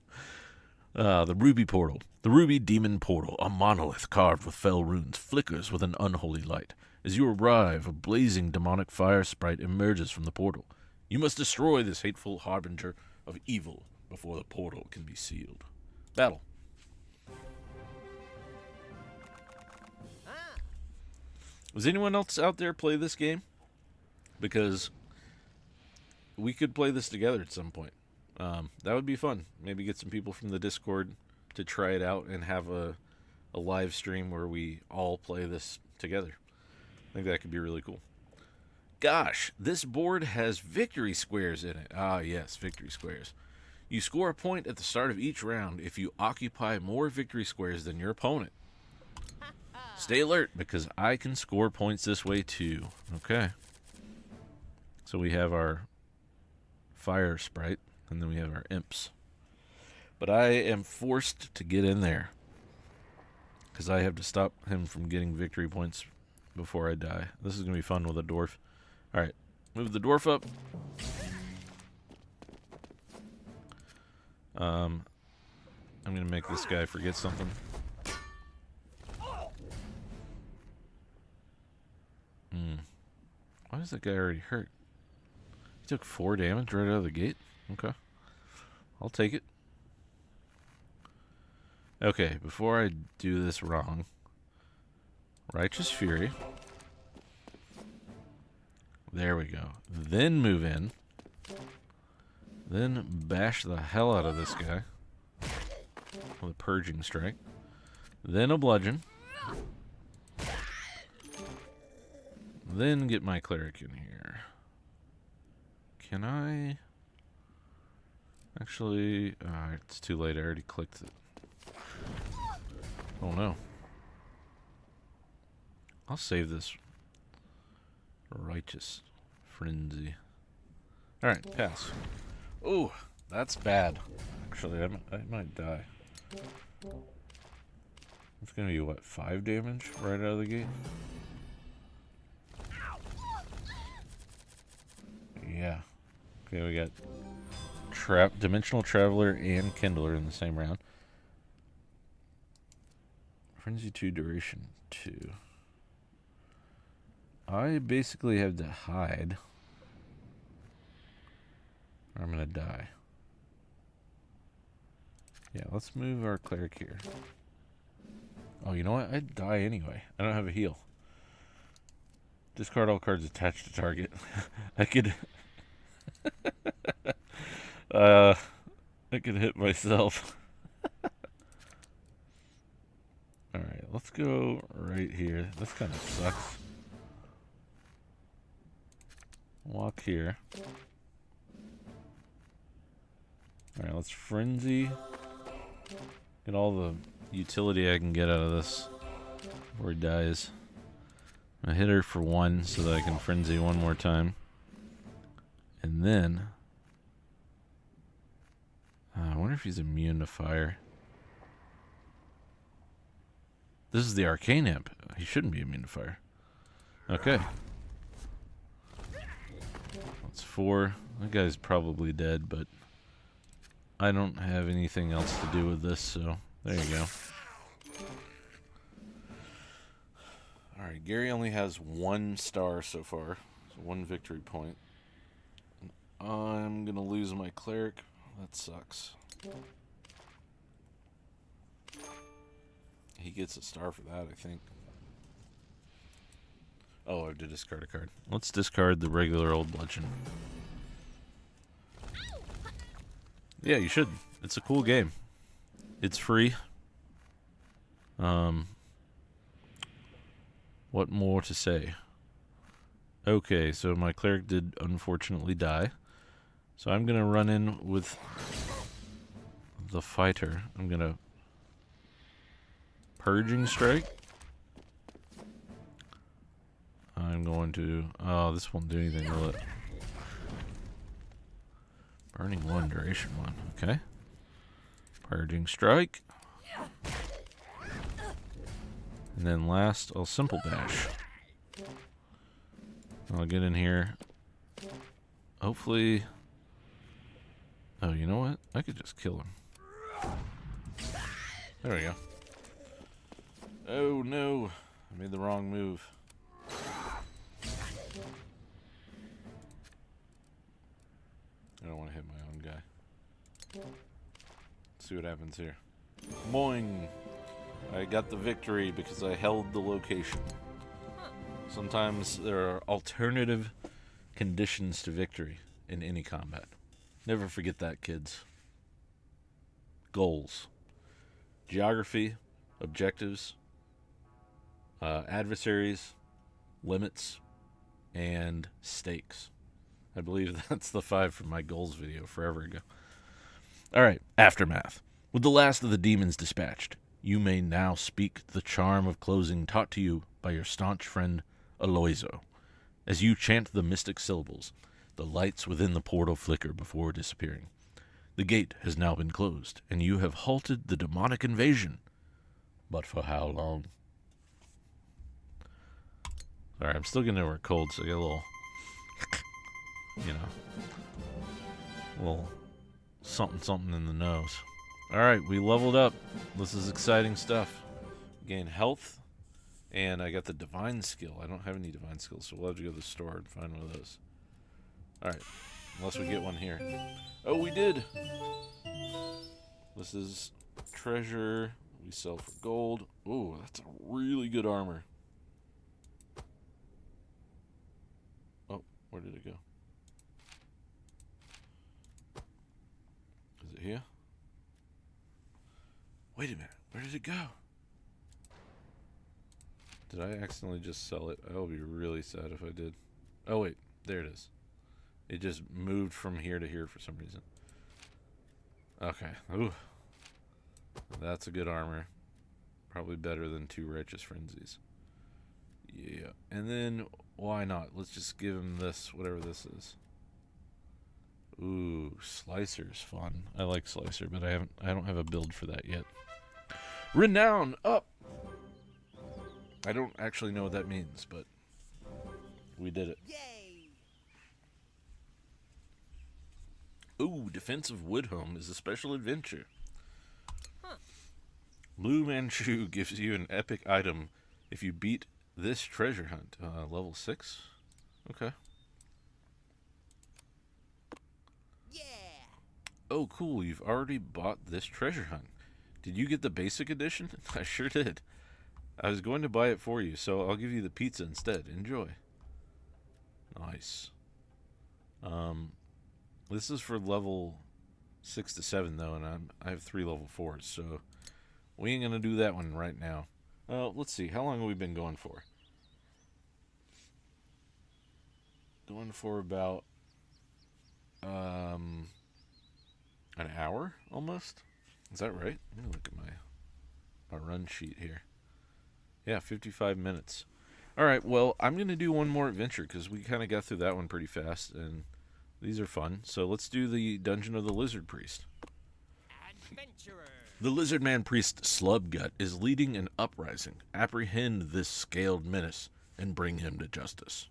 The Ruby Portal. The Ruby Demon Portal, a monolith carved with fell runes, flickers with an unholy light. As you arrive, a blazing demonic fire sprite emerges from the portal. You must destroy this hateful harbinger of evil before the portal can be sealed. Battle. Does anyone else out there play this game? Because we could play this together at some point. That would be fun. Maybe get some people from the Discord to try it out and have a live stream where we all play this together. I think that could be really cool. Gosh, this board has victory squares in it. Ah, yes, victory squares. You score a point at the start of each round if you occupy more victory squares than your opponent. Stay alert, because I can score points this way too. Okay. So we have our fire sprite, and then we have our imps. But I am forced to get in there, because I have to stop him from getting victory points before I die. This is going to be fun with a dwarf. Alright, move the dwarf up. I'm going to make this guy forget something. Why is that guy already hurt? He took 4 damage right out of the gate? Okay. I'll take it. Okay, before I do this wrong. Righteous Fury. There we go. Then move in. Then bash the hell out of this guy. With a Purging Strike. Then a Bludgeon. Then get my Cleric in here. Can I... Actually... it's too late. I already clicked it. Oh no. I'll save this. Righteous Frenzy. Alright, pass. Ooh, that's bad. Actually, I might die. It's gonna be, what, 5 damage right out of the gate? Yeah. Okay, we got Dimensional Traveler and Kindler in the same round. Frenzy 2, Duration 2. I basically have to hide, or I'm gonna die. Yeah, let's move our cleric here. Oh, you know what? I'd die anyway. I don't have a heal. Discard all cards attached to target. I could... I could hit myself. Alright, let's go right here. This kind of sucks. Walk here. Alright, let's frenzy. Get all the utility I can get out of this before he dies. I hit her for 1 so that I can frenzy one more time. And then... I wonder if he's immune to fire. This is the arcane imp. He shouldn't be immune to fire. Okay. That's 4. That guy's probably dead, but I don't have anything else to do with this, so there you go. Alright, Gary only has 1 star so far, so 1 victory point. I'm gonna lose my cleric. That sucks. He gets a star for that, I think. Oh, I have to discard a card. Let's discard the regular old bludgeon. Yeah, you should. It's a cool game. It's free. What more to say? Okay, so my cleric did unfortunately die. So I'm gonna run in with the fighter. I'm gonna Purging Strike. I'm going to... Oh, this won't do anything, will it? Burning 1, duration 1. Okay. Purging Strike. And then last, I'll Simple Dash. I'll get in here. Hopefully... Oh, you know what? I could just kill him. There we go. Oh no, I made the wrong move. I don't want to hit my own guy. Let's see what happens here. Boing! I got the victory because I held the location. Sometimes there are alternative conditions to victory in any combat. Never forget that, kids. Goals. Geography, objectives, adversaries, limits, and stakes. I believe that's the 5 from my goals video forever ago. Alright, Aftermath. With the last of the demons dispatched, you may now speak the charm of closing taught to you by your staunch friend Aloizo. As you chant the mystic syllables, the lights within the portal flicker before disappearing. The gate has now been closed, and you have halted the demonic invasion. But for how long? Sorry, I'm still getting over a cold, so I get a little, you know, a little something in the nose. Alright, we leveled up. This is exciting stuff. Gain health, and I got the divine skill. I don't have any divine skills, so we'll have to go to the store and find one of those. Alright, unless we get one here. Oh, we did! This is treasure. We sell for gold. Ooh, that's a really good armor. Oh, where did it go? Is it here? Wait a minute, where did it go? Did I accidentally just sell it? I will be really sad if I did. Oh wait, there it is. It just moved from here to here for some reason. Okay, ooh. That's a good armor. Probably better than 2 Righteous Frenzies. Yeah, and then why not? Let's just give him this, whatever this is. Ooh, Slicer's fun. I like Slicer, but I don't have a build for that yet. Renown up. I don't actually know what that means, but we did it. Yay! Ooh, Defensive Woodhome is a special adventure. Blue Manchu gives you an epic item if you beat this treasure hunt. Level 6? Okay. Yeah. Oh, cool. You've already bought this treasure hunt. Did you get the basic edition? I sure did. I was going to buy it for you, so I'll give you the pizza instead. Enjoy. Nice. This is for level 6 to 7, though, and I have 3 level 4s, so we ain't going to do that one right now. Let's see. How long have we been going for? Going for about an hour, almost? Is that right? Let me look at my run sheet here. Yeah, 55 minutes. All right, well, I'm going to do one more adventure because we kind of got through that one pretty fast, and these are fun. So let's do the Dungeon of the Lizard Priest. Adventurer. The Lizard Man Priest Slubgut is leading an uprising. Apprehend this scaled menace and bring him to justice.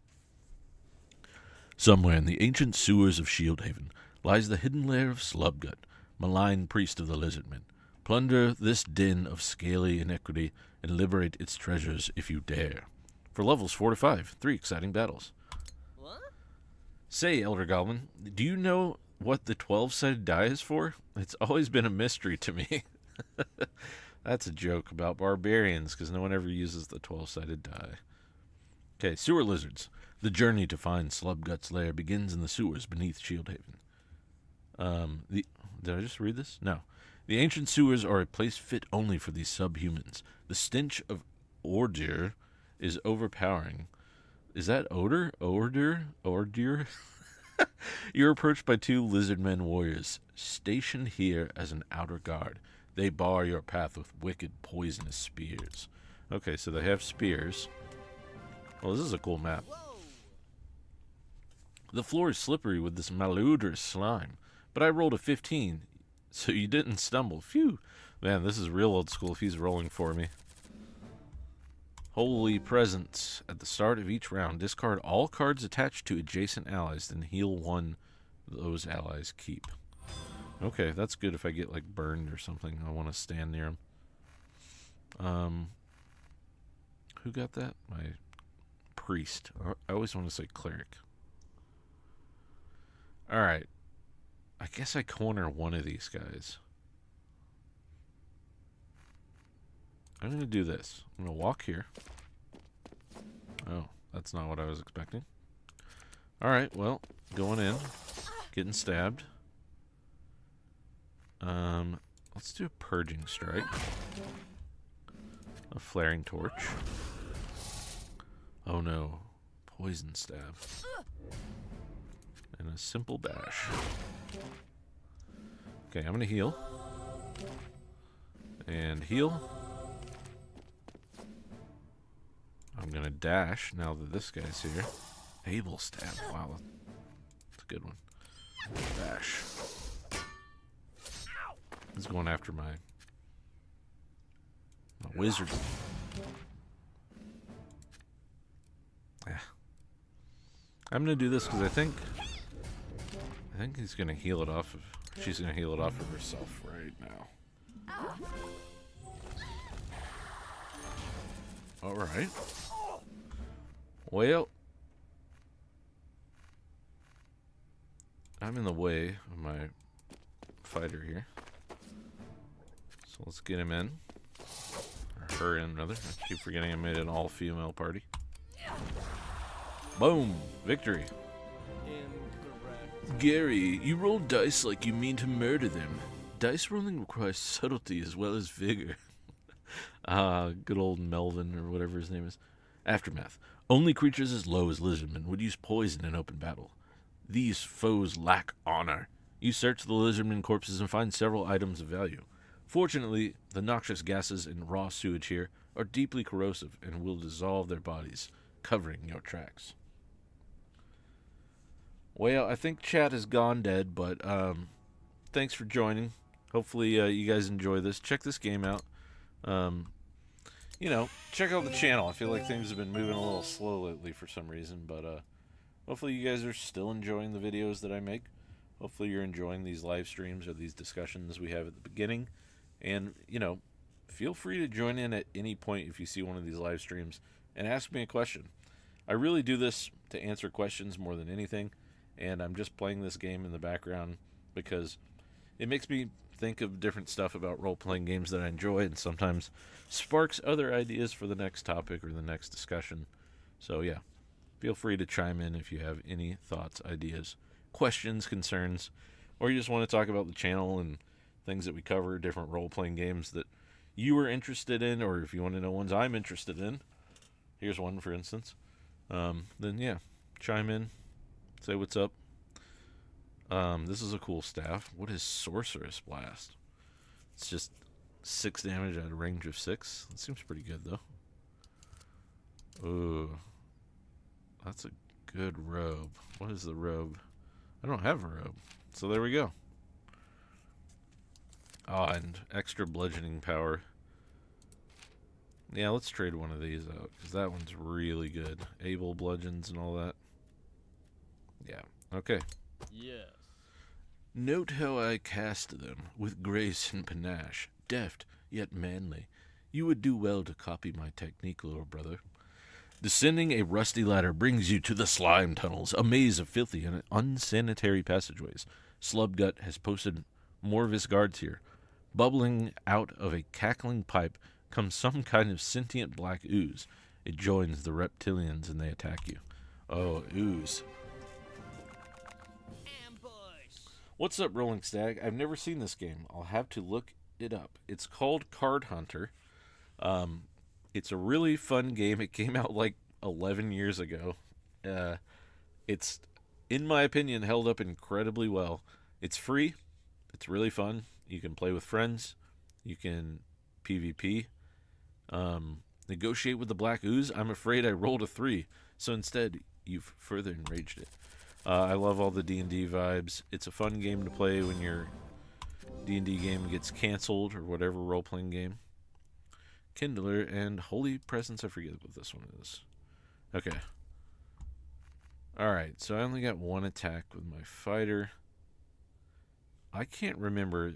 Somewhere in the ancient sewers of Shieldhaven lies the hidden lair of Slubgut, malign priest of the Lizardmen. Plunder this den of scaly iniquity and liberate its treasures if you dare. For levels 4 to 5, 3 exciting battles. What? Say, Elder Goblin, do you know what the 12-sided die is for? It's always been a mystery to me. That's a joke about barbarians, because no one ever uses the 12-sided die. Okay, sewer lizards. The journey to find Slubgut's lair begins in the sewers beneath Shieldhaven. Did I just read this? No. The ancient sewers are a place fit only for these subhumans. The stench of ordure is overpowering. Is that odor? Ordure? You're approached by 2 lizardmen warriors, stationed here as an outer guard. They bar your path with wicked, poisonous spears. Okay, so they have spears. Well, this is a cool map. Whoa. The floor is slippery with this malodorous slime, but I rolled a 15, so you didn't stumble. Phew. Man, this is real old school if he's rolling for me. Holy Presence. At the start of each round, discard all cards attached to adjacent allies, then heal 1 those allies keep. Okay, that's good if I get, like, burned or something. I want to stand near him. Who got that? My priest. I always want to say cleric. Alright. I guess I corner one of these guys. I'm going to do this. I'm going to walk here. Oh, that's not what I was expecting. Alright, well, going in. Getting stabbed. Let's do a purging strike. A flaring torch. Oh no. Poison stab. And a simple bash. Okay, I'm going to heal. And heal. I'm going to dash now that this guy's here. Able stab. Wow, that's a good one. Bash. He's going after my wizard. Yeah. I'm going to do this because I think he's going to heal it off of... She's going to heal it off of herself right now. Alright. Well, I'm in the way of my fighter here. So let's get him in. Or her in, rather. I keep forgetting I made an all-female party. Boom! Victory! Incorrect. Gary, you roll dice like you mean to murder them. Dice rolling requires subtlety as well as vigor. Good old Melvin, or whatever his name is. Aftermath. Only creatures as low as lizardmen would use poison in open battle. These foes lack honor. You search the lizardmen corpses and find several items of value. Fortunately, the noxious gases in raw sewage here are deeply corrosive and will dissolve their bodies, covering your tracks. Well, I think chat has gone dead, but thanks for joining. Hopefully you guys enjoy this. Check this game out. Check out the channel. I feel like things have been moving a little slow lately for some reason, but hopefully you guys are still enjoying the videos that I make. Hopefully you're enjoying these live streams or these discussions we have at the beginning. And, feel free to join in at any point if you see one of these live streams and ask me a question. I really do this to answer questions more than anything, and I'm just playing this game in the background because it makes me think of different stuff about role-playing games that I enjoy, and sometimes sparks other ideas for the next topic or the next discussion. So yeah, feel free to chime in if you have any thoughts, ideas, questions, concerns, or you just want to talk about the channel and things that we cover, different role-playing games that you are interested in, or if you want to know ones I'm interested in. Here's one, for instance. Then yeah, chime in, say what's up. This is a cool staff. What is Sorceress Blast? It's just 6 damage at a range of 6. That seems pretty good, though. Ooh. That's a good robe. What is the robe? I don't have a robe. So there we go. Oh, and extra bludgeoning power. Yeah, let's trade one of these out, because that one's really good. Able bludgeons and all that. Yeah, okay. Yes. Note how I cast them, with grace and panache, deft, yet manly. You would do well to copy my technique, little brother. Descending a rusty ladder brings you to the slime tunnels, a maze of filthy and unsanitary passageways. Slubgut has posted more of his guards here. Bubbling out of a cackling pipe comes some kind of sentient black ooze. It joins the reptilians and they attack you. Oh, ooze. What's up, Rolling Stag? I've never seen this game. I'll have to look it up. It's called Cardhunter. It's a really fun game. It came out like 11 years ago. It's, in my opinion, held up incredibly well. It's free. It's really fun. You can play with friends. You can PvP. Negotiate with the Black Ooze. I'm afraid I rolled a 3. So instead, you've further enraged it. I love all the D&D vibes. It's a fun game to play when your D&D game gets canceled or whatever role-playing game. Kindler and Holy Presence. I forget what this one is. Okay. Alright, so I only got one attack with my fighter. I can't remember.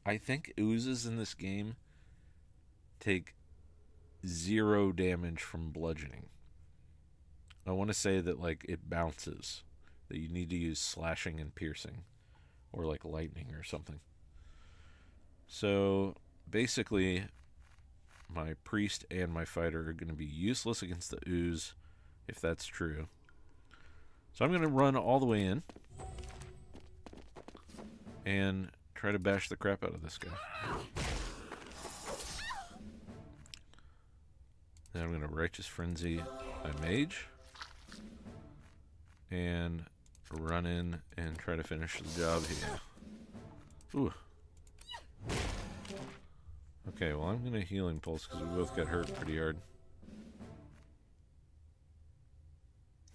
I think oozes in this game take 0 damage from bludgeoning. I want to say that, like, it bounces. That you need to use slashing and piercing. Or, like, lightning or something. So, basically, my priest and my fighter are going to be useless against the ooze, if that's true. So I'm going to run all the way in. And try to bash the crap out of this guy. Then I'm going to Righteous Frenzy my mage. And run in and try to finish the job here. Ooh. Okay, well, I'm going to Healing Pulse because we both got hurt pretty hard.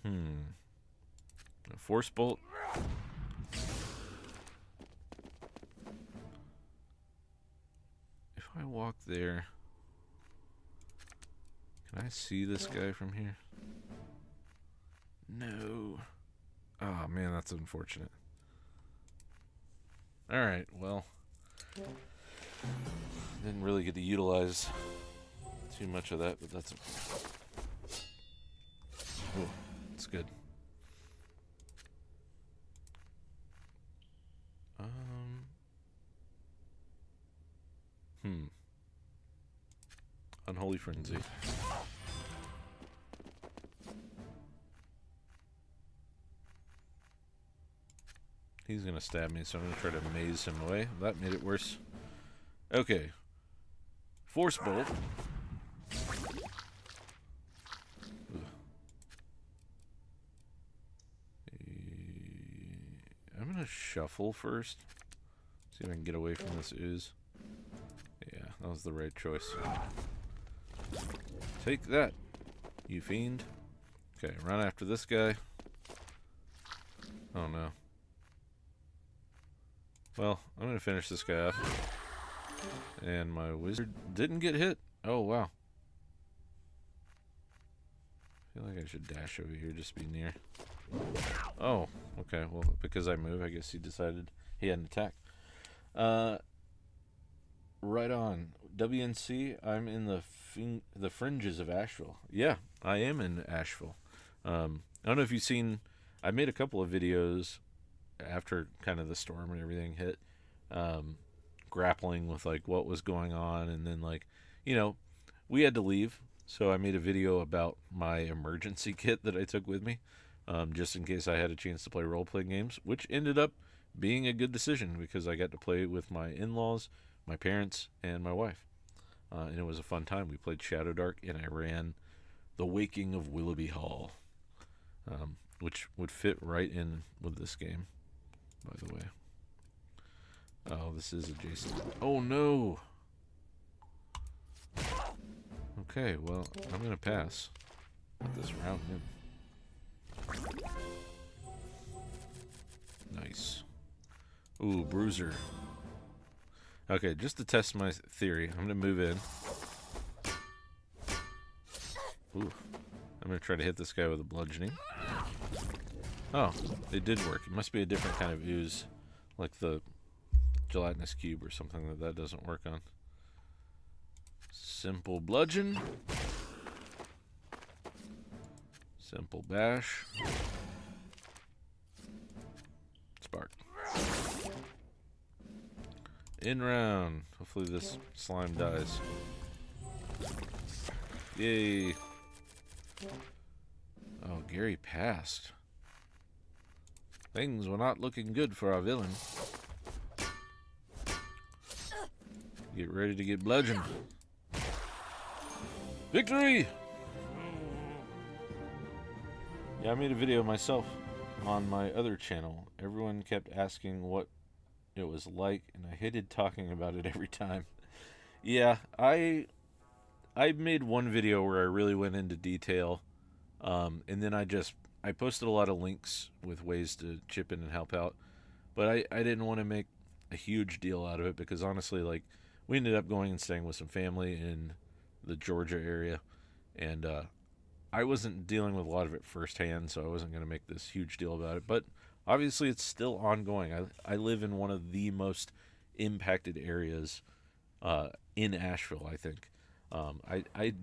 A Force Bolt. If I walk there, can I see this guy from here? No. Oh, man, that's unfortunate. Alright, well. Didn't really get to utilize too much of that, but that's... Oh, it's good. Unholy Frenzy. He's going to stab me, so I'm going to try to maze him away. That made it worse. Okay. Force Bolt. I'm going to shuffle first. See if I can get away from this ooze. Yeah, that was the right choice. Take that, you fiend. Okay, run after this guy. Oh no. Well, I'm going to finish this guy off. And my wizard didn't get hit. Oh, wow. I feel like I should dash over here just to be near. Oh, okay. Well, because I move, I guess he decided he had an attack. Right on. WNC, I'm in the fringes of Asheville. Yeah, I am in Asheville. I don't know if you've seen. I made a couple of videos after kind of the storm and everything hit, grappling with like what was going on, and then like, you know, we had to leave, so I made a video about my emergency kit that I took with me, just in case I had a chance to play role-playing games, which ended up being a good decision because I got to play with my in-laws, my parents, and my wife. And it was a fun time. We played Shadow Dark, and I ran The Waking of Willoughby Hall, which would fit right in with this game, by the way. Oh, this is adjacent. Oh, no! Okay, well, I'm going to pass this round in. Nice. Ooh, bruiser. Okay, just to test my theory, I'm going to move in. Ooh. I'm going to try to hit this guy with a bludgeoning. Oh, it did work. It must be a different kind of ooze, like the gelatinous cube or something that doesn't work on. Simple bludgeon. Simple bash. Spark. In round. Hopefully this slime dies. Yay. Oh, Gary passed. Things were not looking good for our villain. Get ready to get bludgeoned. Victory! Yeah, I made a video myself on my other channel. Everyone kept asking what it was like, and I hated talking about it every time. Yeah, I made one video where I really went into detail, and then I posted a lot of links with ways to chip in and help out, but I didn't want to make a huge deal out of it because honestly, like, we ended up going and staying with some family in the Georgia area, and I wasn't dealing with a lot of it firsthand, so I wasn't going to make this huge deal about it, but obviously it's still ongoing. I live in one of the most impacted areas in Asheville, I think. I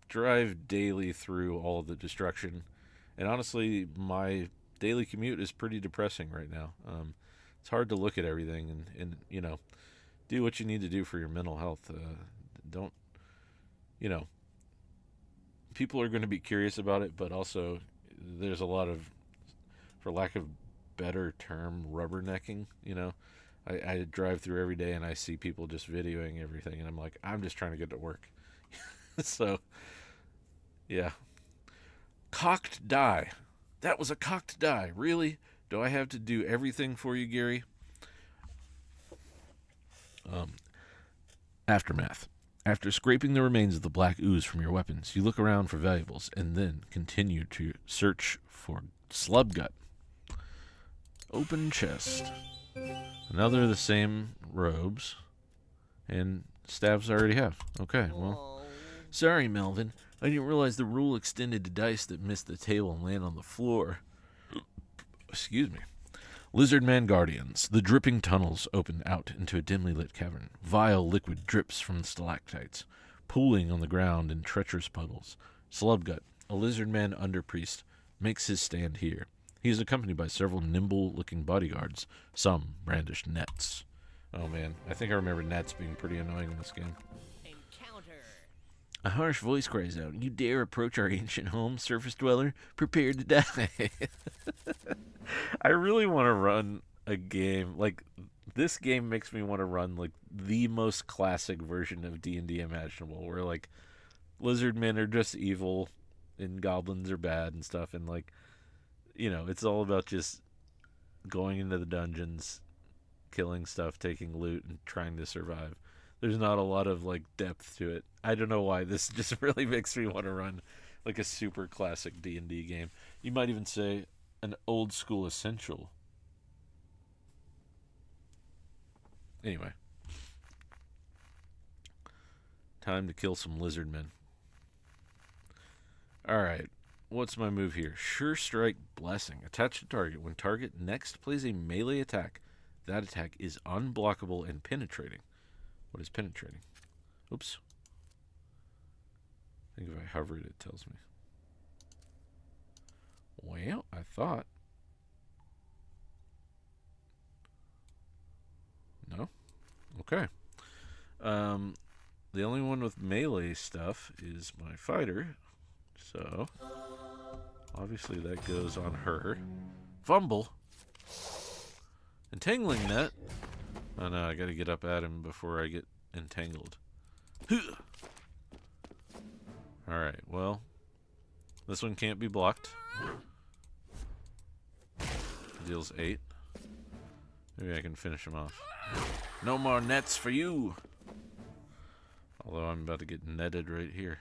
drive daily through all of the destruction, and honestly, my daily commute is pretty depressing right now. It's hard to look at everything and you know, do what you need to do for your mental health. Don't, you know, people are going to be curious about it, but also there's a lot of, for lack of better term, rubbernecking, you know. I drive through every day and I see people just videoing everything, and I'm like, I'm just trying to get to work. So, yeah. Cocked die. That was a cocked die. Really? Do I have to do everything for you, Gary? Aftermath. After scraping the remains of the black ooze from your weapons, you look around for valuables and then continue to search for slub gut. Open chest. Another of the same robes. And staves I already have. Okay, well. Sorry, Melvin. I didn't realize the rule extended to dice that missed the table and land on the floor. Excuse me. Lizardman Guardians. The dripping tunnels open out into a dimly lit cavern. Vile liquid drips from the stalactites, pooling on the ground in treacherous puddles. Slubgut, a lizardman underpriest, makes his stand here. He is accompanied by several nimble-looking bodyguards. Some brandish nets. Oh man, I think I remember nets being pretty annoying in this game. Encounter. A harsh voice cries out, "You dare approach our ancient home, surface dweller? Prepare to die." I really want to run a game. Like, this game makes me want to run, like, the most classic version of D&D imaginable, where, like, lizard men are just evil, and goblins are bad and stuff, and, like, you know, it's all about just going into the dungeons, killing stuff, taking loot, and trying to survive. There's not a lot of, like, depth to it. I don't know why. This just really makes me want to run, like, a super classic D&D game. You might even say an old school essential. Anyway. Time to kill some lizard men. Alright. What's my move here? Sure Strike Blessing. Attach to target. When target next plays a melee attack, that attack is unblockable and penetrating. What is penetrating? Oops. I think if I hover it, it tells me. Well, I thought. No? Okay. The only one with melee stuff is my fighter. So, obviously that goes on her. Fumble. Entangling net. Oh no, I gotta get up at him before I get entangled. Alright, well. This one can't be blocked. Deals 8. Maybe I can finish him off. No more nets for you! Although I'm about to get netted right here.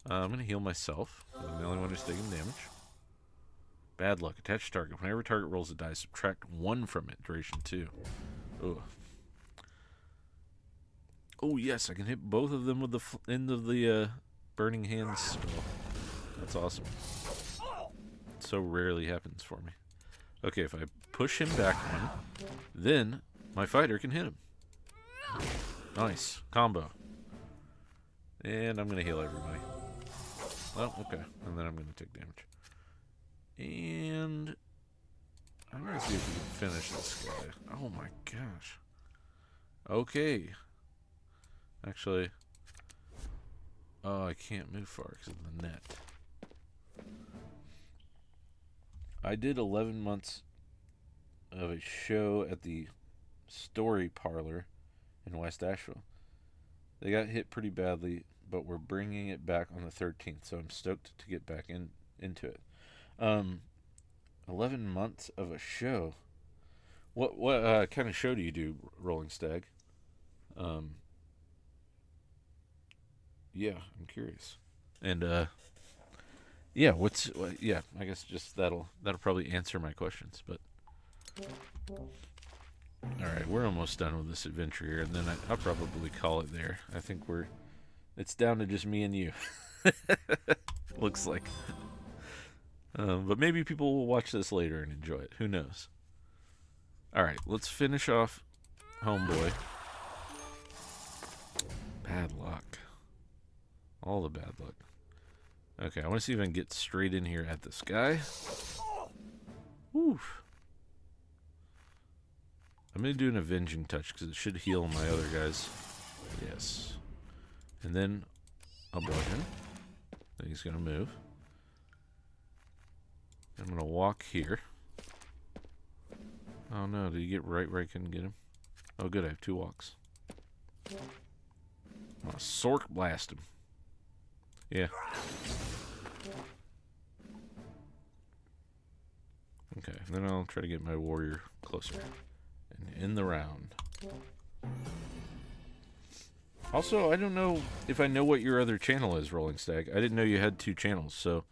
I'm going to heal myself. I'm the only one who's taking damage. Bad luck. Attach target. Whenever target rolls a die, subtract 1 from it. Duration 2. Ugh. Oh, yes. I can hit both of them with the end of the Burning Hands spell. That's awesome. It so rarely happens for me. Okay, if I push him back one, then my fighter can hit him. Nice. Combo. And I'm going to heal everybody. Oh, okay. And then I'm going to take damage. And I'm going to see if we can finish this guy. Oh my gosh. Okay. Actually, oh, I can't move far because of the net. I did 11 months of a show at the Story Parlor in West Asheville. They got hit pretty badly, but we're bringing it back on the 13th, so I'm stoked to get back into it. 11 months of a show. What kind of show do you do, Rolling Stag? Yeah, I'm curious. And yeah, yeah, I guess just that'll probably answer my questions, but all right, we're almost done with this adventure here, and then I'll probably call it there. I think it's down to just me and you. Looks like. But maybe people will watch this later and enjoy it. Who knows? All right, let's finish off Homeboy. Bad luck. All the bad luck. Okay, I want to see if I can get straight in here at this guy. Oof. I'm going to do an avenging touch because it should heal my other guys. Yes. And then I'll block him. Then he's going to move. I'm going to walk here. Oh no, did he get right where I couldn't get him? Oh good, I have 2 walks. I'm going to Sork blast him. Yeah. Okay, and then I'll try to get my warrior closer. And in the round. Also, I don't know if I know what your other channel is, Rolling Stag. I didn't know you had 2 channels, so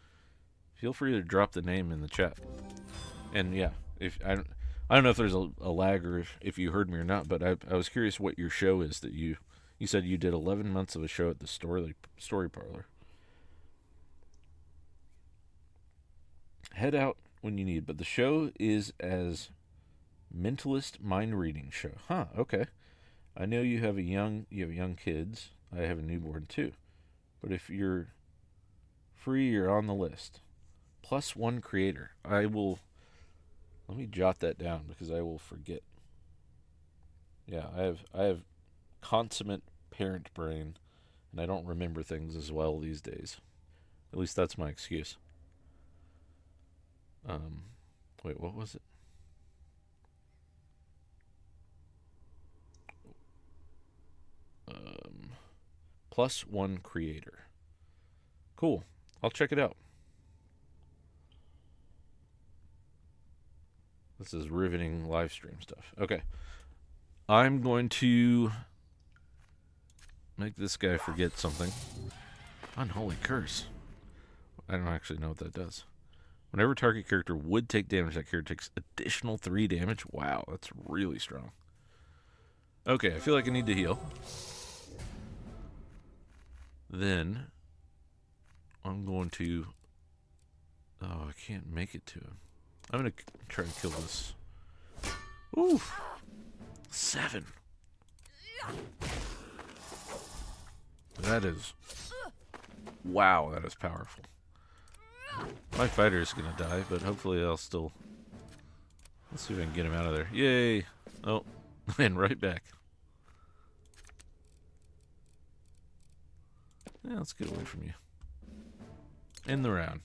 feel free to drop the name in the chat. And yeah, if I don't know if there's a lag or if you heard me or not, but I was curious what your show is that you said you did 11 months of a show at the Story Parlor. Head out when you need, but the show is as mentalist mind reading show. Huh, okay. I know you have young kids. I have a newborn too. But if you're free, you're on the list. +1 creator. Let me jot that down because I will forget. Yeah, I have consummate parent brain, and I don't remember things as well these days. At least that's my excuse. Wait, what was it? +1 creator. Cool. I'll check it out. This is riveting live stream stuff. Okay. I'm going to make this guy forget something. Unholy curse. I don't actually know what that does. Whenever target character would take damage, that character takes additional 3 damage. Wow, that's really strong. Okay, I feel like I need to heal. Then I'm going to... Oh, I can't make it to him. I'm going to try to kill this. Ooh! 7. That is... Wow, that is powerful. My fighter is going to die, but hopefully I'll still... Let's see if I can get him out of there. Yay! Oh, and right back. Yeah, let's get away from you. End the round.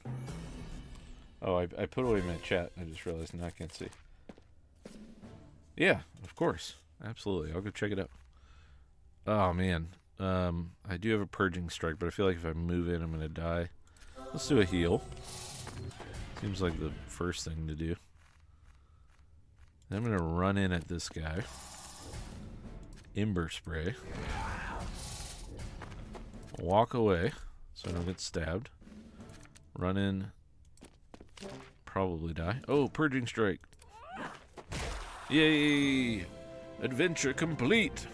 Oh, I put away my chat. I just realized now I can't see. Yeah, of course. Absolutely. I'll go check it out. Oh, man. I do have a purging strike, but I feel like if I move in, I'm going to die. Let's do a heal. Seems like the first thing to do. I'm going to run in at this guy. Ember spray. Walk away so I don't get stabbed. Run in. Probably die. Oh, purging strike. Yay! Adventure complete!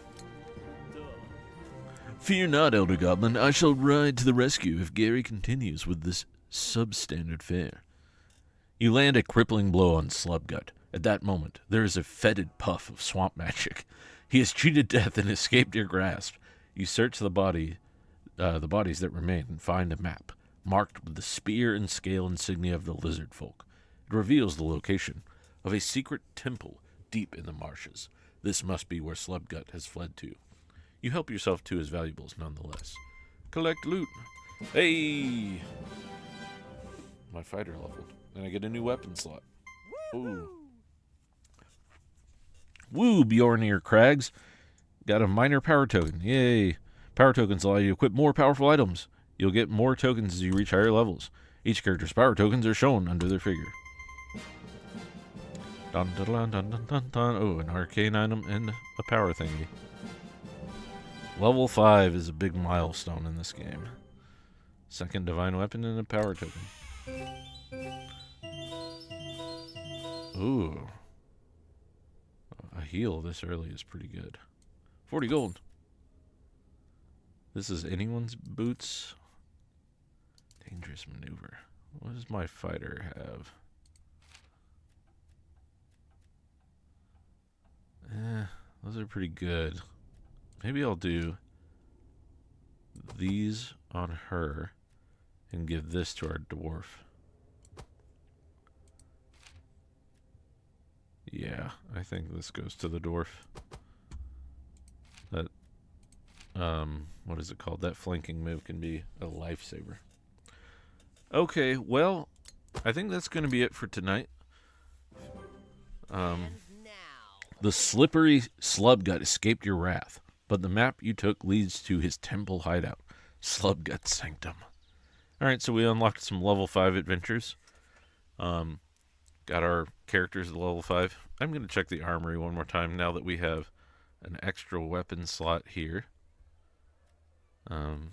Fear not, Elder Goblin. I shall ride to the rescue if Gary continues with this substandard fare. You land a crippling blow on Slubgut. At that moment, there is a fetid puff of swamp magic. He has cheated death and escaped your grasp. You search the bodies that remain and find a map, marked with the spear and scale insignia of the lizard folk. It reveals the location of a secret temple deep in the marshes. This must be where Slubgut has fled to. You help yourself to his valuables nonetheless. Collect loot. Hey! My fighter leveled. And I get a new weapon slot. Ooh. Woo, Bjornir Crags. Got a minor power token. Yay. Power tokens allow you to equip more powerful items. You'll get more tokens as you reach higher levels. Each character's power tokens are shown under their figure. Dun, dun, dun, dun, dun, dun, dun. Oh, an arcane item and a power thingy. Level 5 is a big milestone in this game. Second divine weapon and a power token. Ooh. A heal this early is pretty good. 40 gold. This is anyone's boots. Dangerous maneuver. What does my fighter have? Those are pretty good. Maybe I'll do these on her and give this to our dwarf. Yeah, I think this goes to the dwarf. That, what is it called? That flanking move can be a lifesaver. Okay, well, I think that's going to be it for tonight. The slippery Slubgut escaped your wrath, but the map you took leads to his temple hideout, Slubgut Sanctum. Alright, so we unlocked some level 5 adventures. Got our characters at level 5. I'm going to check the armory one more time now that we have an extra weapon slot here. And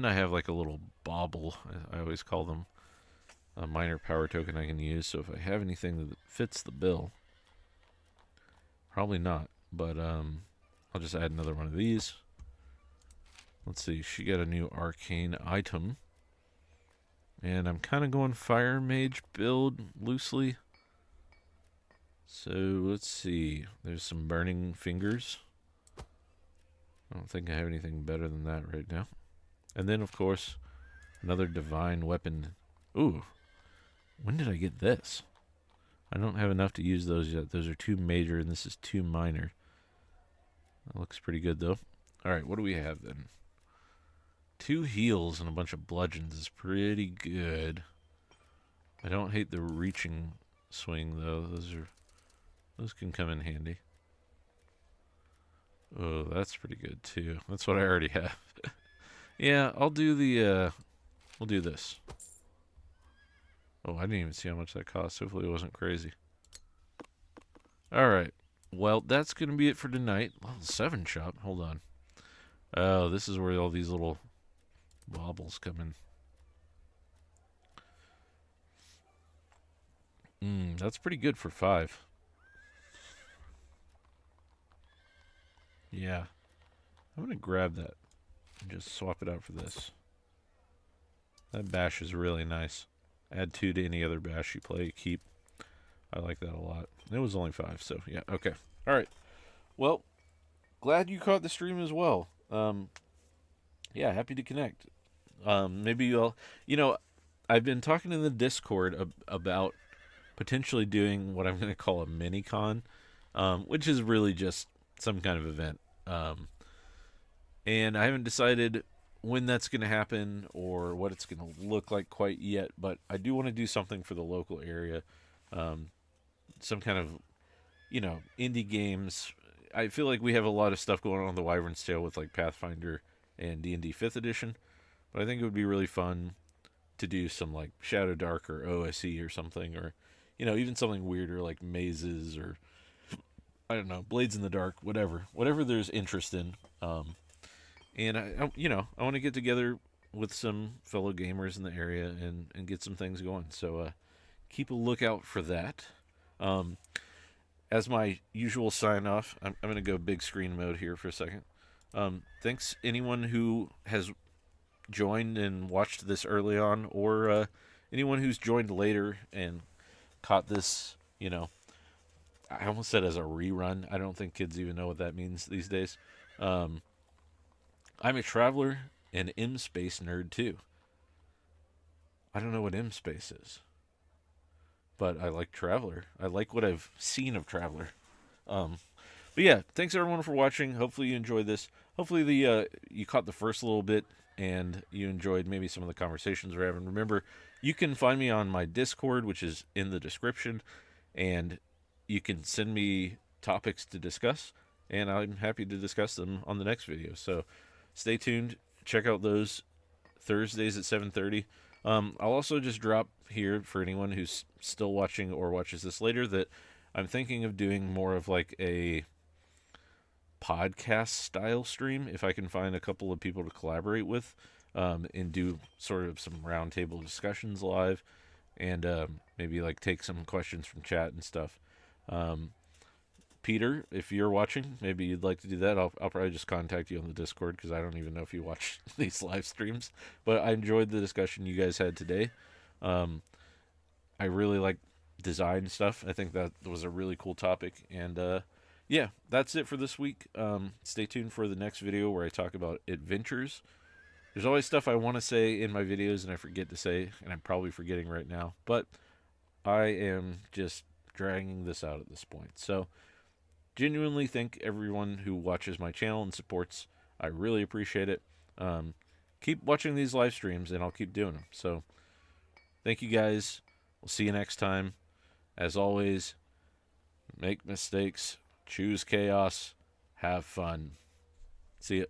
I have like a little bauble, I always call them, a minor power token I can use. So if I have anything that fits the bill, probably not, but I'll just add another one of these. Let's see, she got a new arcane item. And I'm kind of going fire mage build loosely. So let's see, there's some burning fingers. I don't think I have anything better than that right now. And then, of course, another divine weapon. Ooh, when did I get this? I don't have enough to use those yet. Those are 2 major, and this is 2 minor. That looks pretty good, though. Alright, what do we have then? 2 heals and a bunch of bludgeons is pretty good. I don't hate the reaching swing, though. Those can come in handy. Oh, that's pretty good, too. That's what I already have. Yeah, I'll do the, we'll do this. Oh, I didn't even see how much that cost. Hopefully it wasn't crazy. Alright. Well, that's going to be it for tonight. Level 7 shop. Hold on. Oh, this is where all these little baubles come in. That's pretty good for 5. Yeah. I'm going to grab that and just swap it out for this. That bash is really nice. Add 2 to any other bash you play. Keep. I like that a lot. It was only 5, so yeah. Okay. All right. Well, glad you caught the stream as well. Yeah, happy to connect. Maybe you'll, you know, I've been talking in the Discord about potentially doing what I'm going to call a mini con, which is really just some kind of event. Um, and I haven't decided when that's going to happen or what it's going to look like quite yet, but I do want to do something for the local area. Um, some kind of, indie games. I feel like we have a lot of stuff going on the Wyvern's Tale with like Pathfinder and D&D 5th edition, but I think it would be really fun to do some like Shadow Dark or OSE or something, or even something weirder like mazes or I don't know, Blades in the Dark, whatever there's interest in. And I want to get together with some fellow gamers in the area and get some things going. So keep a lookout for that. Um, as my usual sign off, I'm going to go big screen mode here for a second. Thanks anyone who has joined and watched this early on, or anyone who's joined later and caught this. I almost said as a rerun. I don't think kids even know what that means these days. Um, I'm a traveler and M space nerd too. I don't know what M space is, but I like Traveler. I like what I've seen of Traveler. Um, but yeah, thanks everyone for watching. Hopefully you enjoyed this. Hopefully you caught the first little bit and you enjoyed maybe some of the conversations we're having. Remember, you can find me on my Discord, which is in the description, and you can send me topics to discuss, and I'm happy to discuss them on the next video. So stay tuned. Check out those Thursdays at 7:30. I'll also just drop here for anyone who's still watching or watches this later that I'm thinking of doing more of like a podcast style stream if I can find a couple of people to collaborate with, and do sort of some roundtable discussions live, and maybe like take some questions from chat and stuff. Um, Peter, if you're watching, maybe you'd like to do that. I'll probably just contact you on the Discord because I don't even know if you watch these live streams. But I enjoyed the discussion you guys had today. I really like design stuff. I think that was a really cool topic. And yeah, that's it for this week. Stay tuned for the next video where I talk about adventures. There's always stuff I want to say in my videos and I forget to say, and I'm probably forgetting right now. But I am just dragging this out at this point. So genuinely thank everyone who watches my channel and supports. I really appreciate it. Keep watching these live streams and I'll keep doing them. So thank you guys. We'll see you next time. As always, make mistakes, choose chaos, have fun. See ya.